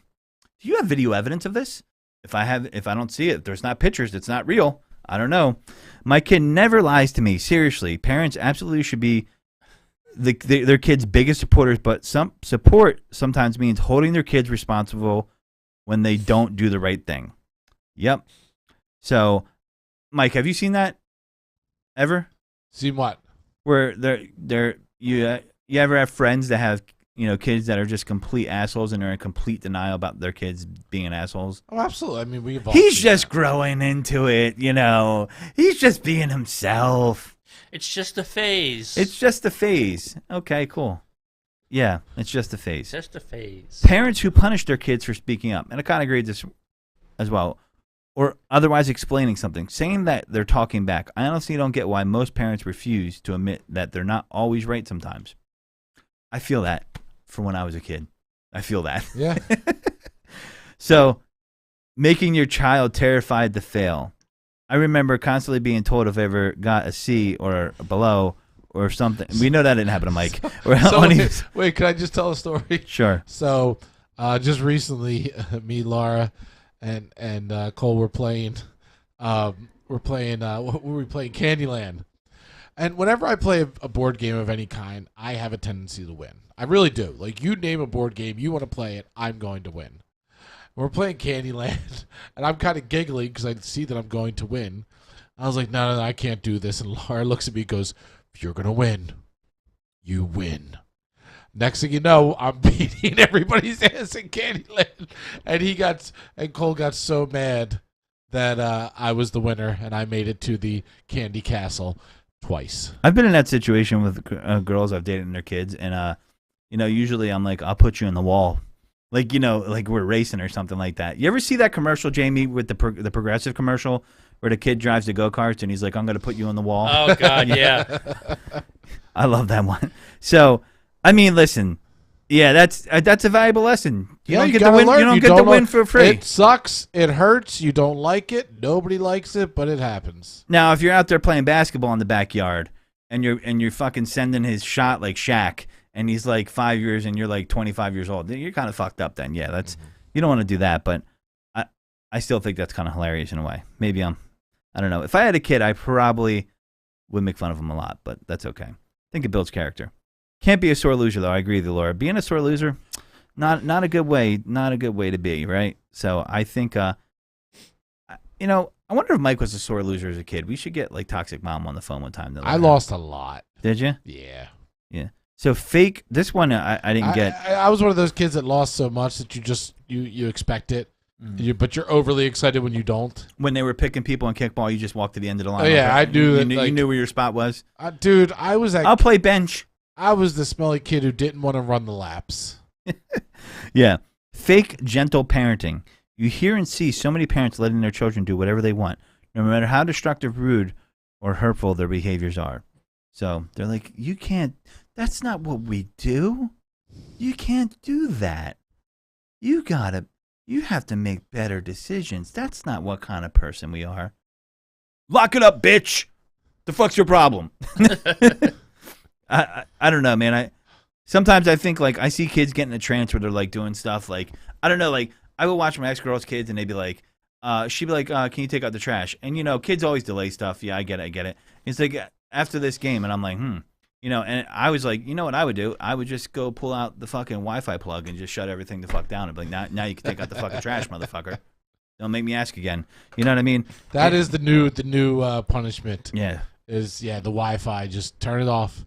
Do you have video evidence of this? If I don't see it, if there's not pictures, it's not real. I don't know. My kid never lies to me. Seriously, parents absolutely should be their kids' biggest supporters, but some support sometimes means holding their kids responsible when they don't do the right thing. Yep. So, Mike, have you seen that ever? Seen what? Where you ever have friends that have kids that are just complete assholes and are in complete denial about their kids being assholes? Oh, absolutely. I mean, we've all He's just growing into it, He's just being himself. It's just a phase. It's just a phase. Okay, cool. Yeah, it's just a phase. Just a phase. Parents who punish their kids for speaking up, and I kind of agree with this as well, or otherwise explaining something, saying that they're talking back. I honestly don't get why most parents refuse to admit that they're not always right sometimes. I feel that from when I was a kid. I feel that. Yeah. So, making your child terrified to fail. I remember constantly being told if I ever got a C or below or something. We know that didn't happen to Mike. Wait, can I just tell a story? Sure. So, just recently, me, Laura, and Cole were playing. What were we playing? Candyland. And whenever I play a board game of any kind, I have a tendency to win. I really do. Like, you name a board game, you want to play it, I'm going to win. We're playing Candyland, and I'm kind of giggling because I see that I'm going to win. I was like, no, I can't do this. And Laura looks at me and goes, if you're going to win, you win. Next thing you know, I'm beating everybody's ass in Candyland. And Cole got so mad that I was the winner, and I made it to the Candy Castle twice. I've been in that situation with girls I've dated and their kids, and usually I'm like, I'll put you in the wall. Like, like we're racing or something like that. You ever see that commercial, Jamie, with the Progressive commercial where the kid drives the go-karts and he's like, I'm going to put you on the wall? Oh, God, yeah. I love that one. So, I mean, listen, yeah, that's a valuable lesson. You don't get to win. You don't get to win for free. It sucks. It hurts. You don't like it. Nobody likes it, but it happens. Now, if you're out there playing basketball in the backyard and you're fucking sending his shot like Shaq, and he's like 5 years, and you're like 25 years old. You're kind of fucked up then. Yeah, that's you don't want to do that, but I still think that's kind of hilarious in a way. Maybe I don't know. If I had a kid, I probably would make fun of him a lot, but that's okay. I think it builds character. Can't be a sore loser though. I agree with you, Laura. Being a sore loser, not a good way to be, right? So I think, I wonder if Mike was a sore loser as a kid. We should get like Toxic Mom on the phone one time. I lost a lot. Did you? Yeah. Yeah. So fake. This one I didn't get. I was one of those kids that lost so much that you expect it. But you're overly excited when you don't. When they were picking people in kickball, you just walked to the end of the line. Oh, yeah, I knew that. You knew where your spot was. Dude, I was. I'll play bench. I was the smelly kid who didn't want to run the laps. Yeah, fake gentle parenting. You hear and see so many parents letting their children do whatever they want, no matter how destructive, rude, or hurtful their behaviors are. So they're like, "You can't. That's not what we do. You can't do that. You have to make better decisions. That's not what kind of person we are. Lock it up, bitch. The fuck's your problem?" I don't know, man. Sometimes I think like I see kids getting a trance where they're like doing stuff like I don't know, like I would watch my ex-girl's kids and they'd be like, she'd be like, can you take out the trash? And kids always delay stuff. Yeah, I get it. It's like after this game, and I'm like, and I was like, you know what I would do? I would just go pull out the fucking Wi-Fi plug and just shut everything the fuck down and be like, now you can take out the fucking trash, motherfucker. Don't make me ask again. You know what I mean? That is the new punishment. Yeah. The Wi-Fi. Just turn it off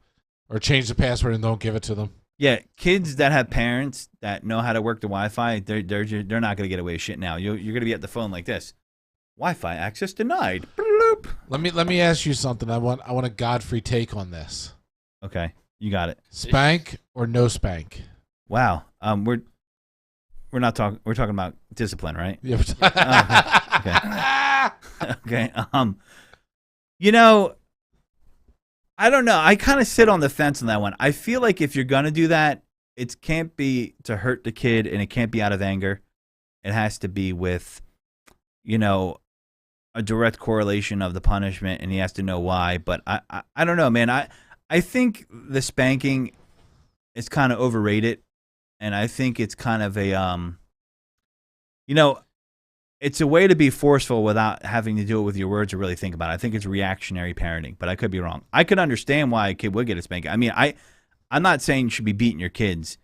or change the password and don't give it to them. Yeah, kids that have parents that know how to work the Wi-Fi, they're not gonna get away with shit now. You're gonna be at the phone like this. Wi-Fi access denied. Bloop. Let me ask you something. I want a Godfrey take on this. Okay, you got it. Spank or no spank? Wow. We're not talking. We're talking about discipline, right? Yeah. Okay. I don't know. I kind of sit on the fence on that one. I feel like if you're gonna do that, it can't be to hurt the kid, and it can't be out of anger. It has to be with, a direct correlation of the punishment, and he has to know why. But I don't know, man. I think the spanking is kind of overrated, and I think it's kind of a it's a way to be forceful without having to do it with your words or really think about it. I think it's reactionary parenting, but I could be wrong. I could understand why a kid would get a spanking. I mean, I'm not saying you should be beating your kids,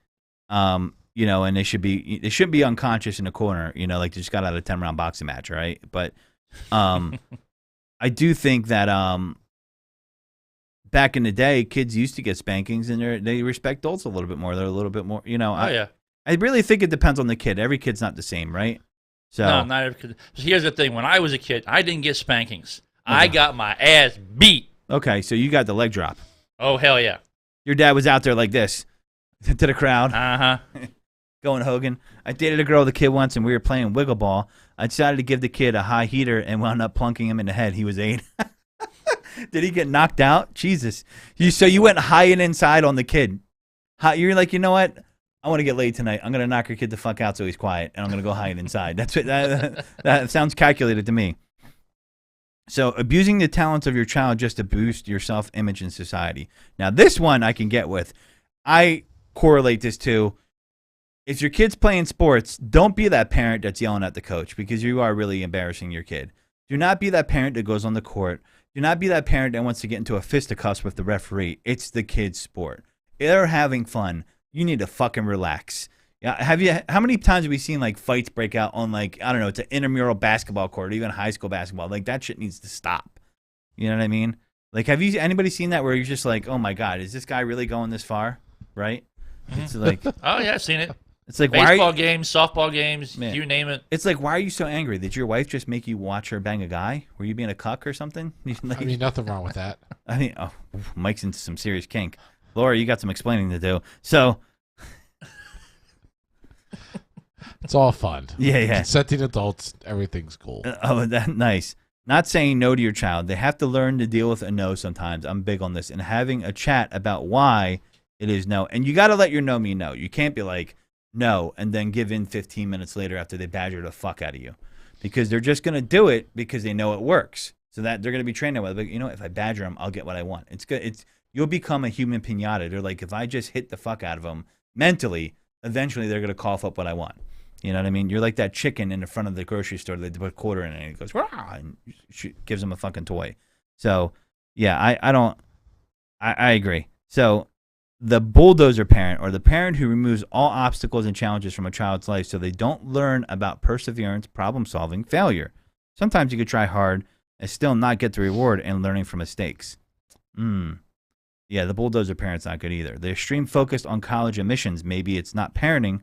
and they shouldn't be unconscious in the corner, like they just got out of a 10-round boxing match, right? But I do think that back in the day, kids used to get spankings, and they respect adults a little bit more. They're a little bit more, yeah. I really think it depends on the kid. Every kid's not the same, right? So no, not every kid. So here's the thing: when I was a kid, I didn't get spankings. Okay. I got my ass beat. Okay, so you got the leg drop. Oh hell yeah! Your dad was out there like this to the crowd. Going Hogan. I dated a girl with a kid once, and we were playing wiggle ball. I decided to give the kid a high heater and wound up plunking him in the head. He was 8. Did he get knocked out? Jesus. So you went high and inside on the kid. You're like, you know what? I want to get laid tonight. I'm going to knock your kid the fuck out so he's quiet, and I'm going to go hide inside. That's what, that sounds calculated to me. So abusing the talents of your child just to boost your self-image in society. Now, this one I can get with. I correlate this to, if your kid's playing sports, don't be that parent that's yelling at the coach, because you are really embarrassing your kid. Do not be that parent that goes on the court. Do not be that parent that wants to get into a fisticuffs with the referee. It's the kid's sport. They're having fun. You need to fucking relax. Yeah, how many times have we seen like fights break out on like, I don't know, it's an intramural basketball court or even high school basketball? Like that shit needs to stop. You know what I mean? Like, have anybody seen that where you're just like, oh my God, is this guy really going this far? Right? It's like, oh yeah, I've seen it. It's like baseball games, softball games, man, you name it. It's like, why are you so angry? Did your wife just make you watch her bang a guy? Were you being a cuck or something? I mean, nothing wrong with that. I mean, Mike's into some serious kink. Laura, you got some explaining to do. So it's all fun. Yeah. Consenting adults, everything's cool. Nice. Not saying no to your child. They have to learn to deal with a no sometimes. I'm big on this. And having a chat about why it is no. And you got to let your no mean no. You can't be like, no, and then give in 15 minutes later after they badger the fuck out of you. Because they're just going to do it because they know it works. so that they're going to be trained that way. Like, you know, if I badger them, I'll get what I want. It's good. You'll become a human pinata. They're like, if I just hit the fuck out of them mentally, eventually they're going to cough up what I want. You know what I mean? You're like that chicken in the front of the grocery store. They put a quarter in it, and he goes, rah, and gives him a fucking toy. So, yeah, I agree. So, the bulldozer parent, or the parent who removes all obstacles and challenges from a child's life so they don't learn about perseverance, problem solving, failure. Sometimes you could try hard and still not get the reward and learning from mistakes. Yeah, the bulldozer parent's not good either. The extreme focus on college admissions, maybe it's not parenting,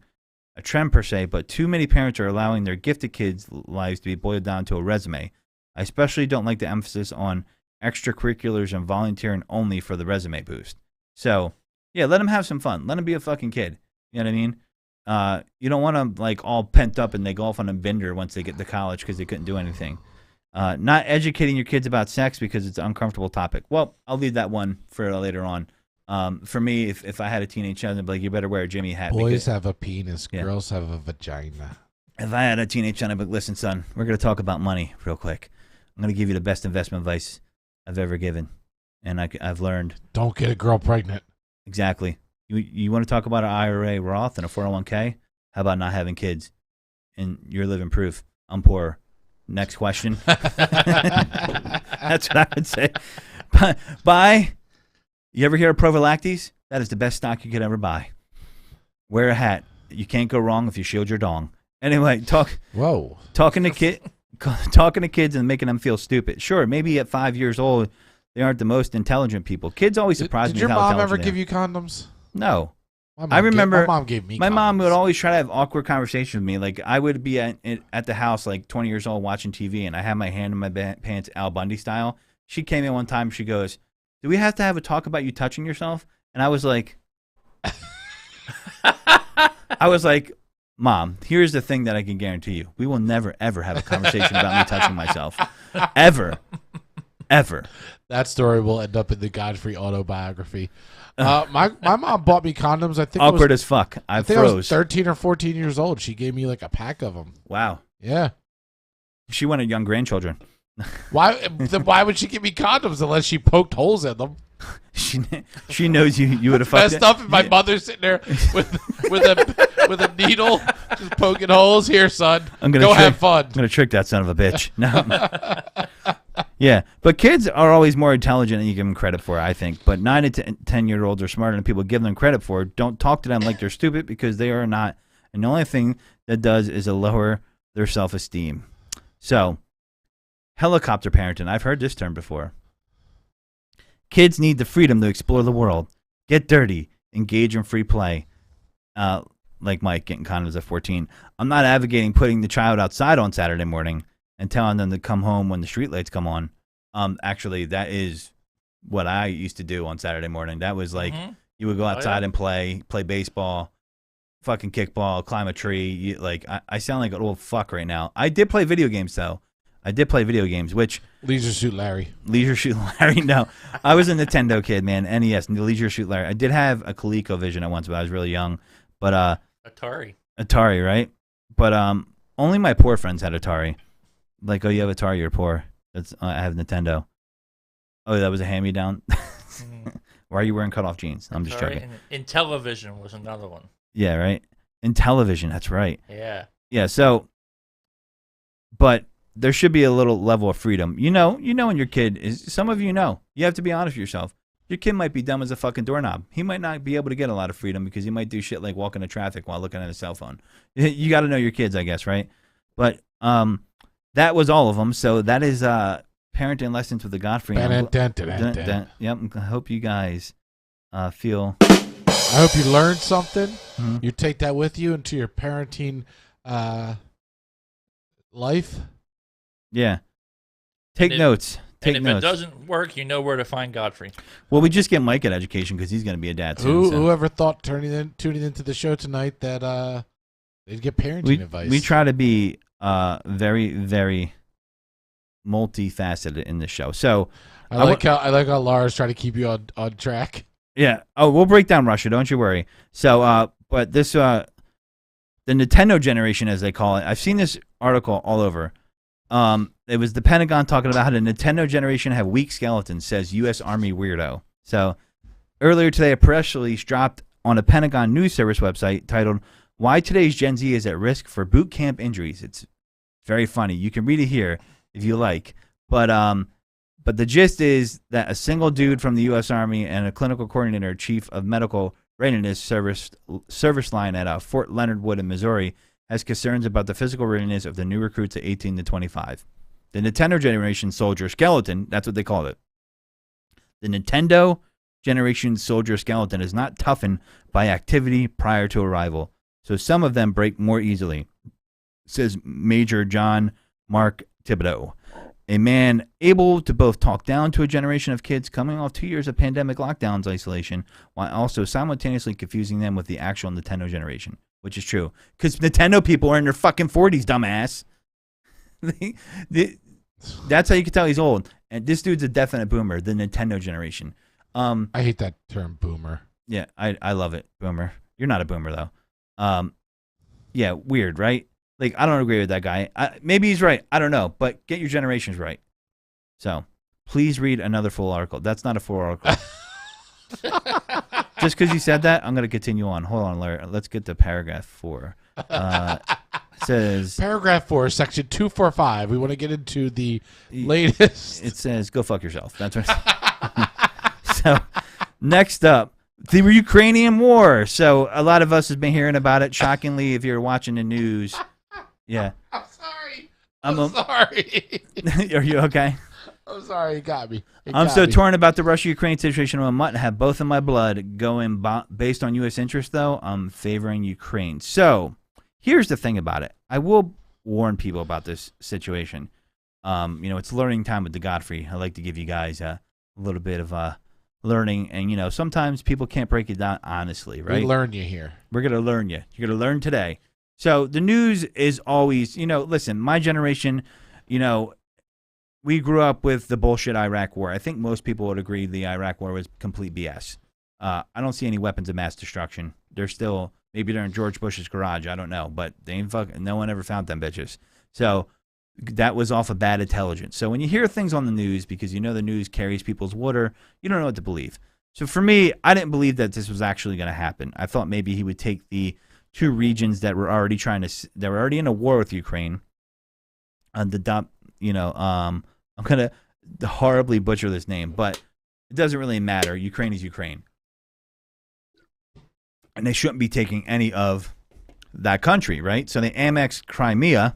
a trend per se, but too many parents are allowing their gifted kids' lives to be boiled down to a resume. I especially don't like the emphasis on extracurriculars and volunteering only for the resume boost. So, yeah, let them have some fun. Let them be a fucking kid. You know what I mean? You don't want them like all pent up and they go off on a bender once they get to college because they couldn't do anything. Not educating your kids about sex because it's an uncomfortable topic. Well, I'll leave that one for later on. For me, if I had a teenage child, I'd be like, you better wear a Jimmy hat. Boys have a penis, girls have a vagina. If I had a teenage child, I'd be like, listen, son, we're going to talk about money real quick. I'm going to give you the best investment advice I've ever given. And I've learned. Don't get a girl pregnant. Exactly. You want to talk about an IRA Roth and a 401k? How about not having kids? And you're living proof. I'm poor. Next question. That's what I would say. Buy. You ever hear of Prophylactes? That is the best stock you could ever buy. Wear a hat. You can't go wrong if you shield your dong. Anyway, talking to kids and making them feel stupid. Sure, maybe at 5 years old, they aren't the most intelligent people. Kids always surprise me. Did your mom ever give you condoms? No. I remember my mom gave me my condoms. mom would always try to have awkward conversations with me. Like, I would be at the house, like 20 years old, watching TV, and I had my hand in my pants, Al Bundy style. She came in one time. She goes, "Do we have to have a talk about you touching yourself?" And I was like, Mom, here's the thing that I can guarantee you. We will never, ever have a conversation about me touching myself. Ever. Ever. That story will end up in the Godfrey autobiography. My mom bought me condoms. I think awkward as fuck. I was 13 or 14 years old. She gave me like a pack of them. Wow. Yeah. She wanted young grandchildren. Why would she give me condoms unless she poked holes in them? She knows you would have fucked messed up, and my mother's sitting there with a needle, just poking holes. Here, son. Go have fun. I'm gonna trick that son of a bitch. No. Yeah, but kids are always more intelligent than you give them credit for, I think. But 9 to 10-year-olds are smarter than people give them credit for. Don't talk to them like they're stupid, because they are not. And the only thing that does is to lower their self-esteem. So, helicopter parenting. I've heard this term before. Kids need the freedom to explore the world, get dirty, engage in free play. Like Mike getting condoms at 14. I'm not advocating putting the child outside on Saturday morning and telling them to come home when the streetlights come on. Actually, that is what I used to do on Saturday morning. That was like, you would go outside and play baseball, fucking kickball, climb a tree. I sound like an old fuck right now. I did play video games, though. Which... Leisure Suit Larry. No. I was a Nintendo kid, man. NES, Leisure Suit Larry. I did have a ColecoVision at once, but I was really young. But Atari, right? But only my poor friends had Atari. Like, oh, you have Atari, you're poor. I have Nintendo. Oh, that was a hand-me-down? Why are you wearing cutoff jeans? I'm just joking. Intellivision was another one. Yeah, right? Intellivision, that's right. Yeah. Yeah, so, but there should be a little level of freedom. You know when your kid is, some of you know. You have to be honest with yourself. Your kid might be dumb as a fucking doorknob. He might not be able to get a lot of freedom because he might do shit like walk into traffic while looking at his cell phone. You got to know your kids, I guess, right? But that was all of them. So that is parenting lessons with the Godfrey. Yep. I hope you guys feel. I hope you learned something. Mm-hmm. You take that with you into your parenting life. Yeah. Take notes. If it doesn't work, you know where to find Godfrey. Well, we just get Mike at education because he's going to be a dad soon. Whoever thought tuning into the show tonight that they'd get parenting advice? We try to be very, very multifaceted in the show. So I like how Lars trying to keep you on track. Yeah. Oh, we'll break down Russia. Don't you worry. So, but this the Nintendo generation, as they call it, I've seen this article all over. It was the Pentagon talking about how the Nintendo generation have weak skeletons, says U.S. Army weirdo. So earlier today, a press release dropped on a Pentagon news service website titled "Why Today's Gen Z is at Risk for Boot Camp Injuries." It's very funny. You can read it here if you like. But the gist is that a single dude from the U.S. Army and a clinical coordinator, chief of medical readiness service line at Fort Leonard Wood in Missouri, has concerns about the physical readiness of the new recruits at 18 to 25. The Nintendo generation soldier skeleton, that's what they called it. The Nintendo generation soldier skeleton is not toughened by activity prior to arrival, so some of them break more easily, says Major John Mark Thibodeau, a man able to both talk down to a generation of kids coming off 2 years of pandemic lockdowns isolation while also simultaneously confusing them with the actual Nintendo generation, which is true. Because Nintendo people are in their fucking 40s, dumbass. That's how you can tell he's old. And this dude's a definite boomer, the Nintendo generation. I hate that term, boomer. Yeah, I love it, boomer. You're not a boomer, though. Yeah, weird, right? Like, I don't agree with that guy. Maybe he's right. I don't know. But get your generations right. So, please read another full article. That's not a full article. Just because you said that, I'm going to continue on. Hold on, Larry. Let's get to paragraph 4. It says... Paragraph 4, section 245. We want to get into the latest... It says, go fuck yourself. That's what So, next up, the Ukrainian war. So, a lot of us have been hearing about it. Shockingly, if you're watching the news... Yeah. I'm sorry. I'm sorry. Are you okay? I'm sorry. You got me. I'm so torn about the Russia-Ukraine situation. I might have both in my blood. Going based on U.S. interest, though, I'm favoring Ukraine. So here's the thing about it. I will warn people about this situation. It's learning time with the Godfrey. I like to give you guys a little bit of learning. And, sometimes people can't break it down honestly, right? We learn you here. We're going to learn you. You're going to learn today. So the news is always, listen, my generation, we grew up with the bullshit Iraq war. I think most people would agree the Iraq war was complete BS. I don't see any weapons of mass destruction. They're still, maybe they're in George Bush's garage. I don't know, but no one ever found them bitches. So that was off of bad intelligence. So when you hear things on the news, because the news carries people's water, you don't know what to believe. So for me, I didn't believe that this was actually going to happen. I thought maybe he would take the 2 regions that were already that were already in a war with Ukraine. I'm gonna horribly butcher this name, but it doesn't really matter. Ukraine is Ukraine, and they shouldn't be taking any of that country, right? So they annexed Crimea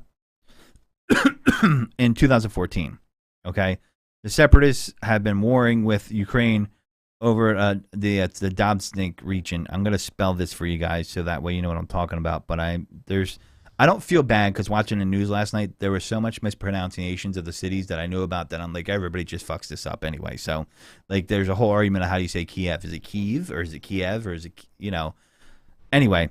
in 2014. Okay, the separatists have been warring with Ukraine over the Donetsk region. I'm gonna spell this for you guys so that way you know what I'm talking about. But I don't feel bad because watching the news last night, there was so much mispronunciations of the cities that I knew about that I'm like, everybody just fucks this up anyway. So like, there's a whole argument of how do you say Kiev? Is it Kiev or is it Kiev or is it Anyway,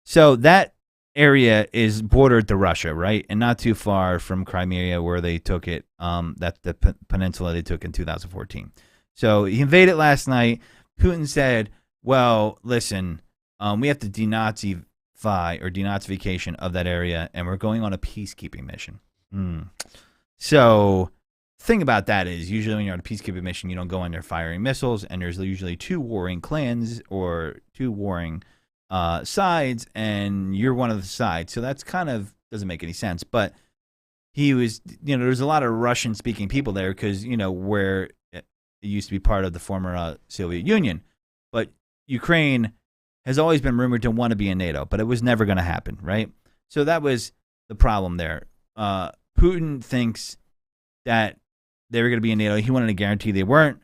so that area is bordered to Russia, right, and not too far from Crimea where they took it. That's the peninsula they took in 2014. So he invaded last night. Putin said, well, listen, we have to denazification of that area, and we're going on a peacekeeping mission. So thing about that is usually when you're on a peacekeeping mission, you don't go in there firing missiles, and there's usually 2 warring clans or 2 warring sides, and you're one of the sides. So that's kind of doesn't make any sense. But he was, there's a lot of Russian-speaking people there because, where it used to be part of the former Soviet Union. But Ukraine has always been rumored to want to be in NATO, but it was never going to happen, right? So that was the problem there. Putin thinks that they were going to be in NATO. He wanted to guarantee they weren't.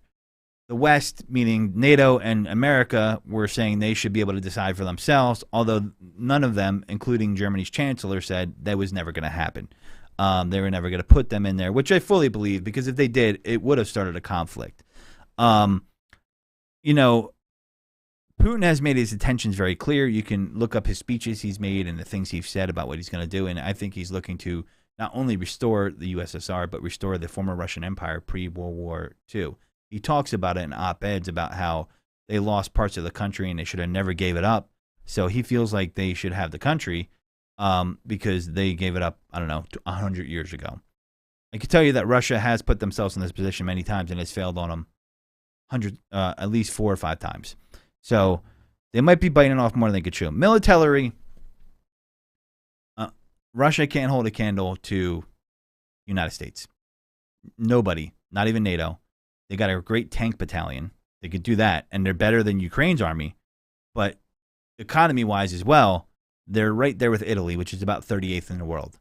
The West, meaning NATO and America, were saying they should be able to decide for themselves, although none of them, including Germany's chancellor, said that was never going to happen. They were never going to put them in there, which I fully believe, because if they did, it would have started a conflict. Putin has made his intentions very clear. You can look up his speeches he's made and the things he's said about what he's going to do, and I think he's looking to not only restore the USSR, but restore the former Russian Empire pre-World War II. He talks about it in op-eds about how they lost parts of the country and they should have never gave it up. So he feels like they should have the country because they gave it up, 100 years ago. I can tell you that Russia has put themselves in this position many times and has failed on them at least 4 or 5 times. So they might be biting off more than they could chew. Military, Russia can't hold a candle to United States. Nobody, not even NATO. They got a great tank battalion. They could do that, and they're better than Ukraine's army. But economy-wise as well, they're right there with Italy, which is about 38th in the world.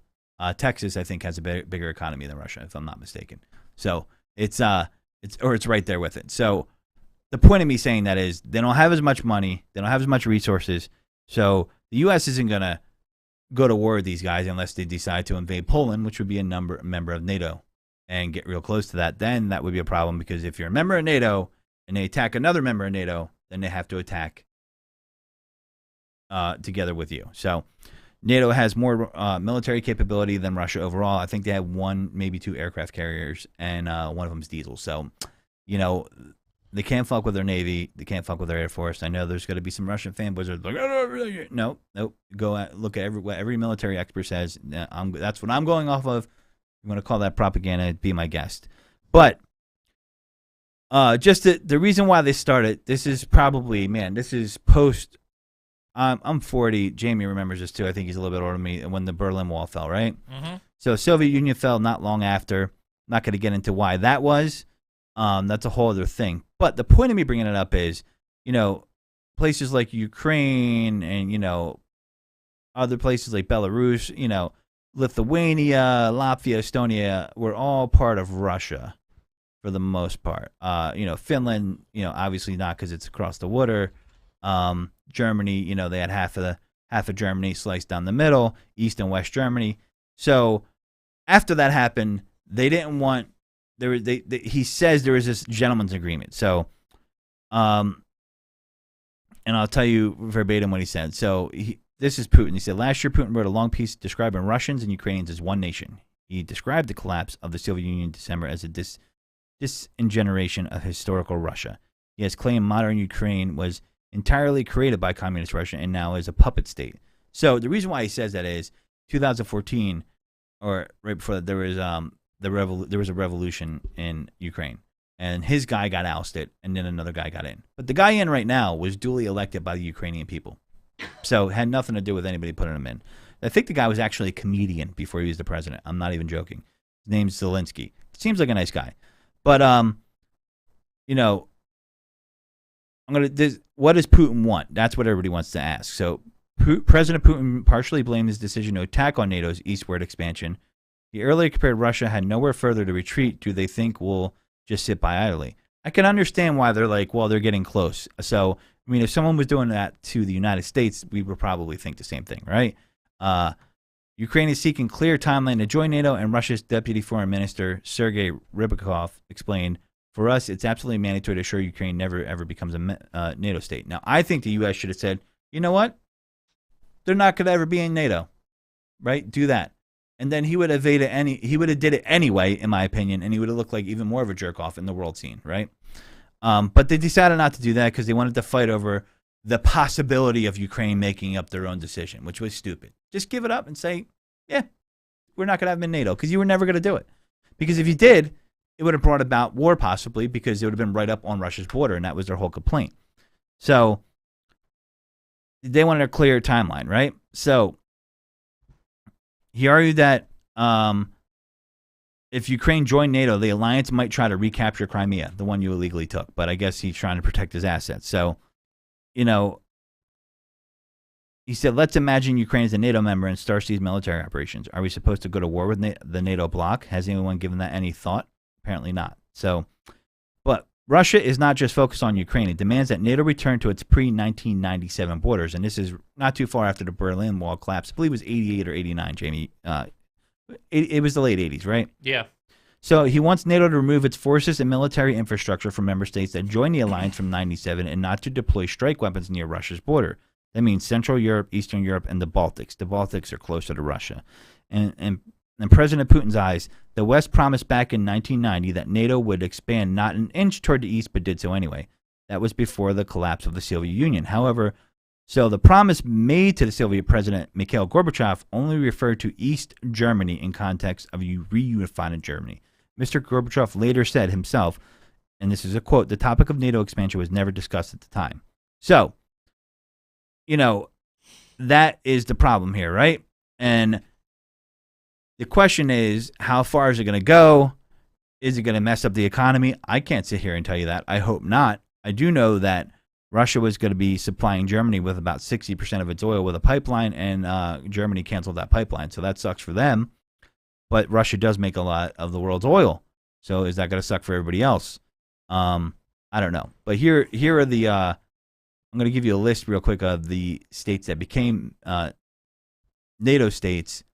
Texas, I think, has a bigger economy than Russia, if I'm not mistaken. So it's right there with it. So the point of me saying that is they don't have as much money, they don't have as much resources. So the U.S. isn't gonna go to war with these guys unless they decide to invade Poland, which would be a member of NATO, and get real close to that. Then that would be a problem, because if you're a member of NATO and they attack another member of NATO, then they have to attack together with you. So NATO has more military capability than Russia overall. I think they have 1, maybe 2 aircraft carriers, and one of them is diesel. So, they can't fuck with their Navy. They can't fuck with their Air Force. I know there's going to be some Russian fanboys that are like, no. Go look at what every military expert says. That's what I'm going off of. I'm going to call that propaganda. Be my guest. But just the reason why they started, this is probably, this is post. I'm 40. Jamie remembers this too. I think he's a little bit older than me. When the Berlin Wall fell, right? Mm-hmm. So Soviet Union fell not long after. Not going to get into why that was. That's a whole other thing. But the point of me bringing it up is, places like Ukraine and, other places like Belarus, Lithuania, Latvia, Estonia were all part of Russia for the most part. Finland, obviously not because it's across the water. Germany, they had half of Germany sliced down the middle, East and West Germany. So after that happened, they didn't want. He says there was this gentleman's agreement. So, and I'll tell you verbatim what he said. So this is Putin. He said, last year Putin wrote a long piece describing Russians and Ukrainians as one nation. He described the collapse of the Soviet Union in December as a disintegration of historical Russia. He has claimed modern Ukraine was entirely created by communist Russia and now is a puppet state. So the reason why he says that is 2014, or right before that, there was a revolution in Ukraine, and his guy got ousted, and then another guy got in. But the guy in right now was duly elected by the Ukrainian people, so it had nothing to do with anybody putting him in. I think the guy was actually a comedian before he was the president. I'm not even joking. His name's Zelensky. Seems like a nice guy, but what does Putin want? That's what everybody wants to ask. So President Putin partially blamed his decision to attack on NATO's eastward expansion. He earlier compared Russia had nowhere further to retreat. Do they think we'll just sit by idly? I can understand why they're like, well, they're getting close. So, if someone was doing that to the United States, we would probably think the same thing, right? Ukraine is seeking clear timeline to join NATO, and Russia's Deputy Foreign Minister, Sergei Rybakov, explained, for us, it's absolutely mandatory to assure Ukraine never, ever becomes a NATO state. Now, I think the U.S. should have said, you know what? They're not going to ever be in NATO, right? Do that. And then he would have did it anyway, in my opinion, and he would have looked like even more of a jerk off in the world scene, right? But they decided not to do that because they wanted to fight over the possibility of Ukraine making up their own decision, which was stupid. Just give it up and say, yeah, we're not going to have them in NATO, because you were never going to do it. Because if you did, it would have brought about war possibly, because it would have been right up on Russia's border, and that was their whole complaint. So they wanted a clear timeline, right? So he argued that if Ukraine joined NATO, the alliance might try to recapture Crimea, the one you illegally took. But I guess he's trying to protect his assets. So, he said, let's imagine Ukraine is a NATO member and starts these military operations. Are we supposed to go to war with the NATO bloc? Has anyone given that any thought? Apparently not. So, but Russia is not just focused on Ukraine. It demands that NATO return to its pre-1997 borders. And this is not too far after the Berlin Wall collapsed. I believe it was 88 or 89, Jamie. It was the late 80s, right? Yeah. So he wants NATO to remove its forces and military infrastructure from member states that joined the alliance from 97 and not to deploy strike weapons near Russia's border. That means Central Europe, Eastern Europe, and the Baltics. The Baltics are closer to Russia. And in President Putin's eyes, the West promised back in 1990 that NATO would expand not an inch toward the east, but did so anyway. That was before the collapse of the Soviet Union. However, So the promise made to the Soviet president Mikhail Gorbachev only referred to East Germany in context of reunified Germany. Mr. Gorbachev later said himself, and this is a quote, the topic of NATO expansion was never discussed at the time. So, that is the problem here, right? And the question is, how far is it going to go? Is it going to mess up the economy? I can't sit here and tell you that. I hope not. I do know that Russia was going to be supplying Germany with about 60% of its oil with a pipeline, and Germany canceled that pipeline. So that sucks for them. But Russia does make a lot of the world's oil. So is that going to suck for everybody else? I don't know. But here are the I'm going to give you a list real quick of the states that became NATO states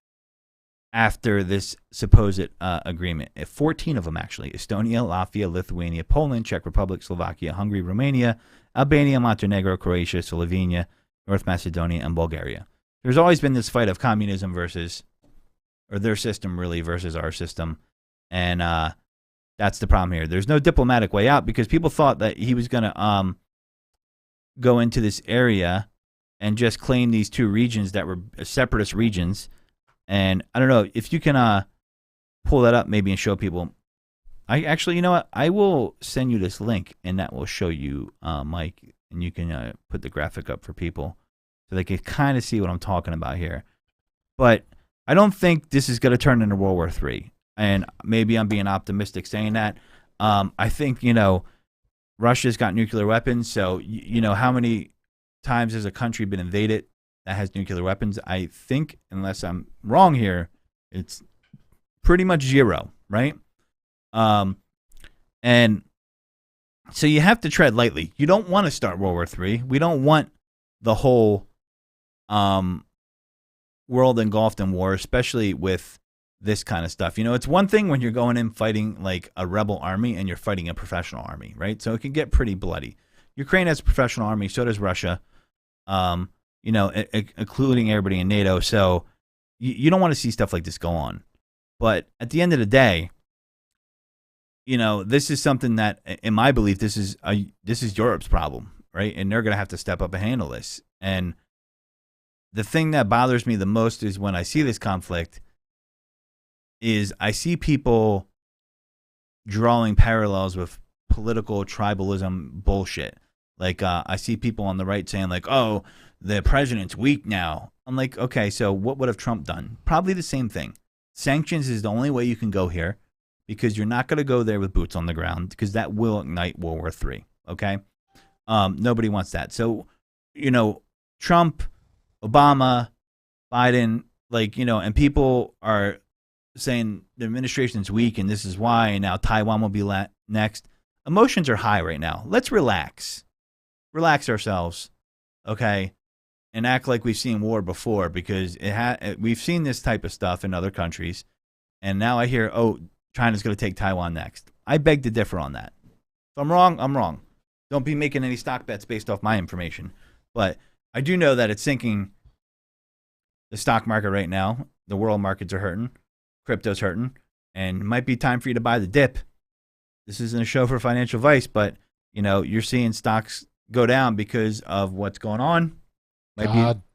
after this supposed agreement. 14 of them, actually. Estonia, Latvia, Lithuania, Poland, Czech Republic, Slovakia, Hungary, Romania, Albania, Montenegro, Croatia, Slovenia, North Macedonia, and Bulgaria. There's always been this fight of communism versus, or their system really versus our system. And that's the problem here. There's no diplomatic way out because people thought that he was going to go into this area and just claim these two regions that were separatist regions. And I don't know if you can pull that up maybe and show people. I actually, you know what? I will send you this link and that will show you, Mike, and you can put the graphic up for people so they can kind of see what I'm talking about here. But I don't think this is going to turn into World War III. And maybe I'm being optimistic saying that. I think, Russia's got nuclear weapons. So, how many times has a country been invaded that has nuclear weapons? I think, unless I'm wrong here, it's pretty much zero, right? And so you have to tread lightly. You don't want to start World War III. We don't want the whole world engulfed in war, especially with this kind of stuff. It's one thing when you're going in fighting like a rebel army and you're fighting a professional army, right? So it can get pretty bloody. Ukraine has a professional army, so does Russia, including everybody in NATO. So you don't want to see stuff like this go on. But at the end of the day, this is something that, in my belief, this is Europe's problem, right? And they're going to have to step up and handle this. And the thing that bothers me the most is when I see this conflict is I see people drawing parallels with political tribalism bullshit. Like, I see people on the right saying, like, oh, the president's weak now. I'm like, okay, so what would have Trump done? Probably the same thing. Sanctions is the only way you can go here because you're not going to go there with boots on the ground because that will ignite World War III, okay? Nobody wants that. So, Trump, Obama, Biden, and people are saying the administration's weak and this is why, and now Taiwan will be next. Emotions are high right now. Let's relax. Relax ourselves, okay? And act like we've seen war before because we've seen this type of stuff in other countries. And now I hear, oh, China's going to take Taiwan next. I beg to differ on that. If I'm wrong, I'm wrong. Don't be making any stock bets based off my information. But I do know that it's sinking the stock market right now. The world markets are hurting. Crypto's hurting. And it might be time for you to buy the dip. This isn't a show for financial advice, but, you're seeing stocks go down because of what's going on.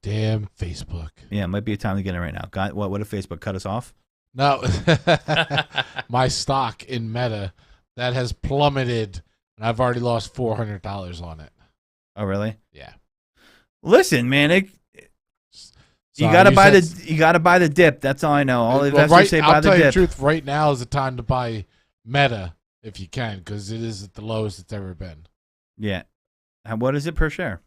Damn Facebook. Yeah, it might be a time to get in right now. God, what if Facebook cut us off? No. My stock in Meta, that has plummeted, and I've already lost $400 on it. Oh, really? Yeah. Listen, man, you gotta buy the dip. That's all I know. All the investors say buy the dip. I'll tell you the truth. Right now is the time to buy Meta if you can, because it is at the lowest it's ever been. Yeah. What is it per share?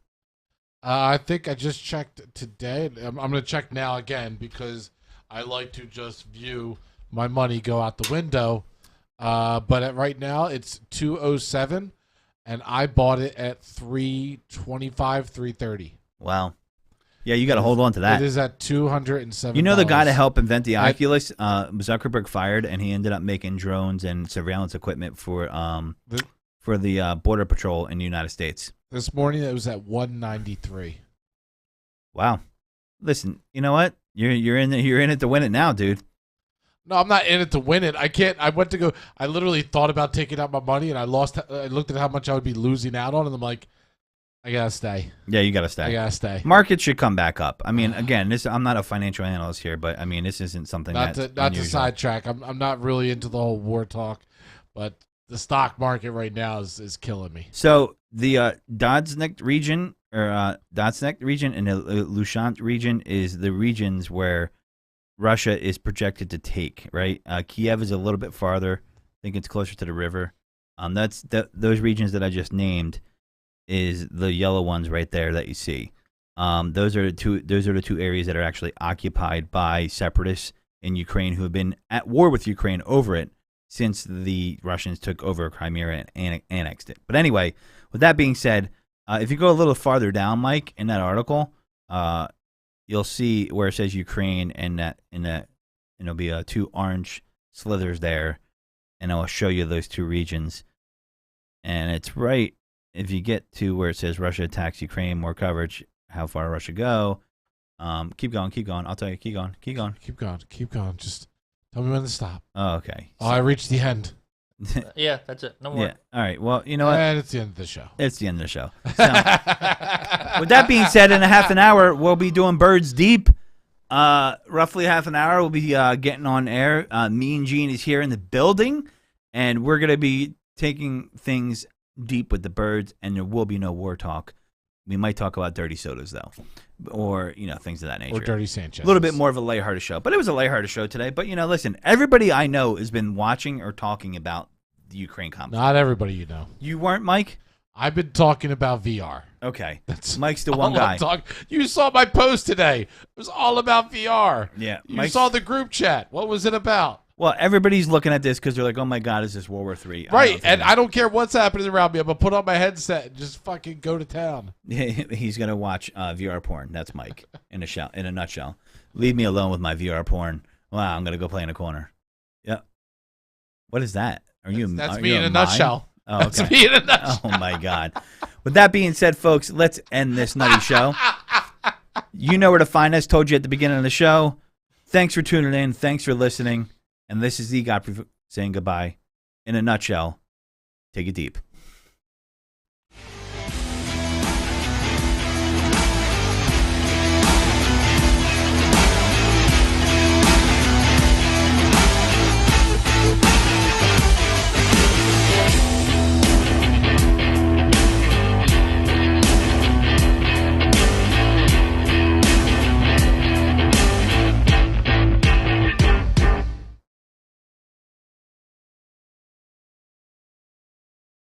I think I just checked today. I'm going to check now again because I like to just view my money go out the window. But right now it's 207, and I bought it at 325, 330. Wow. Yeah, you got to hold on to that. It is at $207. You know the guy to help invent the Oculus, Zuckerberg fired, and he ended up making drones and surveillance equipment for the Border Patrol in the United States. This morning it was at 193. Wow. Listen, you know what? You're in it to win it now, dude. No, I'm not in it to win it. I can't. I went to go. I literally thought about taking out my money, and I looked at how much I would be losing out on, and I'm like, I gotta stay. Yeah, you gotta stay. I gotta stay. Markets should come back up. I mean, again, I'm not a financial analyst here, but I mean, this isn't something Not that's to unusual. sidetrack. I'm not really into the whole war talk, but the stock market right now is killing me. So the Donetsk region and the Luhansk region is the regions where Russia is projected to take. Right, Kiev is a little bit farther. I think it's closer to the river. Those regions that I just named is the yellow ones right there that you see. Those are the two areas that are actually occupied by separatists in Ukraine who have been at war with Ukraine over it since the Russians took over Crimea and annexed it. But anyway, with that being said, if you go a little farther down, Mike, in that article, you'll see where it says Ukraine and it'll be two orange slithers there, and I will show you those two regions. And it's right if you get to where it says Russia attacks Ukraine, more coverage. How far Russia go? Keep going. I'll tell you. Keep going. Just tell me when to stop. Oh, okay. Oh, I reached the end. Yeah, that's it. No more. Yeah. All right. Well, you know what? And it's the end of the show. It's the end of the show. So, with that being said, in a half an hour, we'll be doing Birds Deep. Roughly half an hour, we'll be getting on air. Me and Gene is here in the building, and we're going to be taking things deep with the birds, and there will be no war talk. We might talk about dirty sodas, though, or, things of that nature. Or Dirty Sanchez. A little bit more of a lighthearted show. But it was a lighthearted show today. But, listen, everybody I know has been watching or talking about the Ukraine conflict. Not everybody you know. You weren't, Mike? I've been talking about VR. Okay. Mike's the one guy. You saw my post today. It was all about VR. Yeah. You saw the group chat. What was it about? Well, everybody's looking at this because they're like, oh, my God, is this World War III? Right, and I don't care what's happening around me. I'm going to put on my headset and just fucking go to town. He's going to watch VR porn. That's Mike in a nutshell. Leave me alone with my VR porn. Wow, I'm going to go play in a corner. Yep. What is that? That's me in a nutshell. Oh, okay. That's me in a nutshell. Oh, my God. With that being said, folks, let's end this nutty show. You know where to find us. Told you at the beginning of the show. Thanks for tuning in. Thanks for listening. And this is the Godfrey saying goodbye. In a nutshell, take it deep.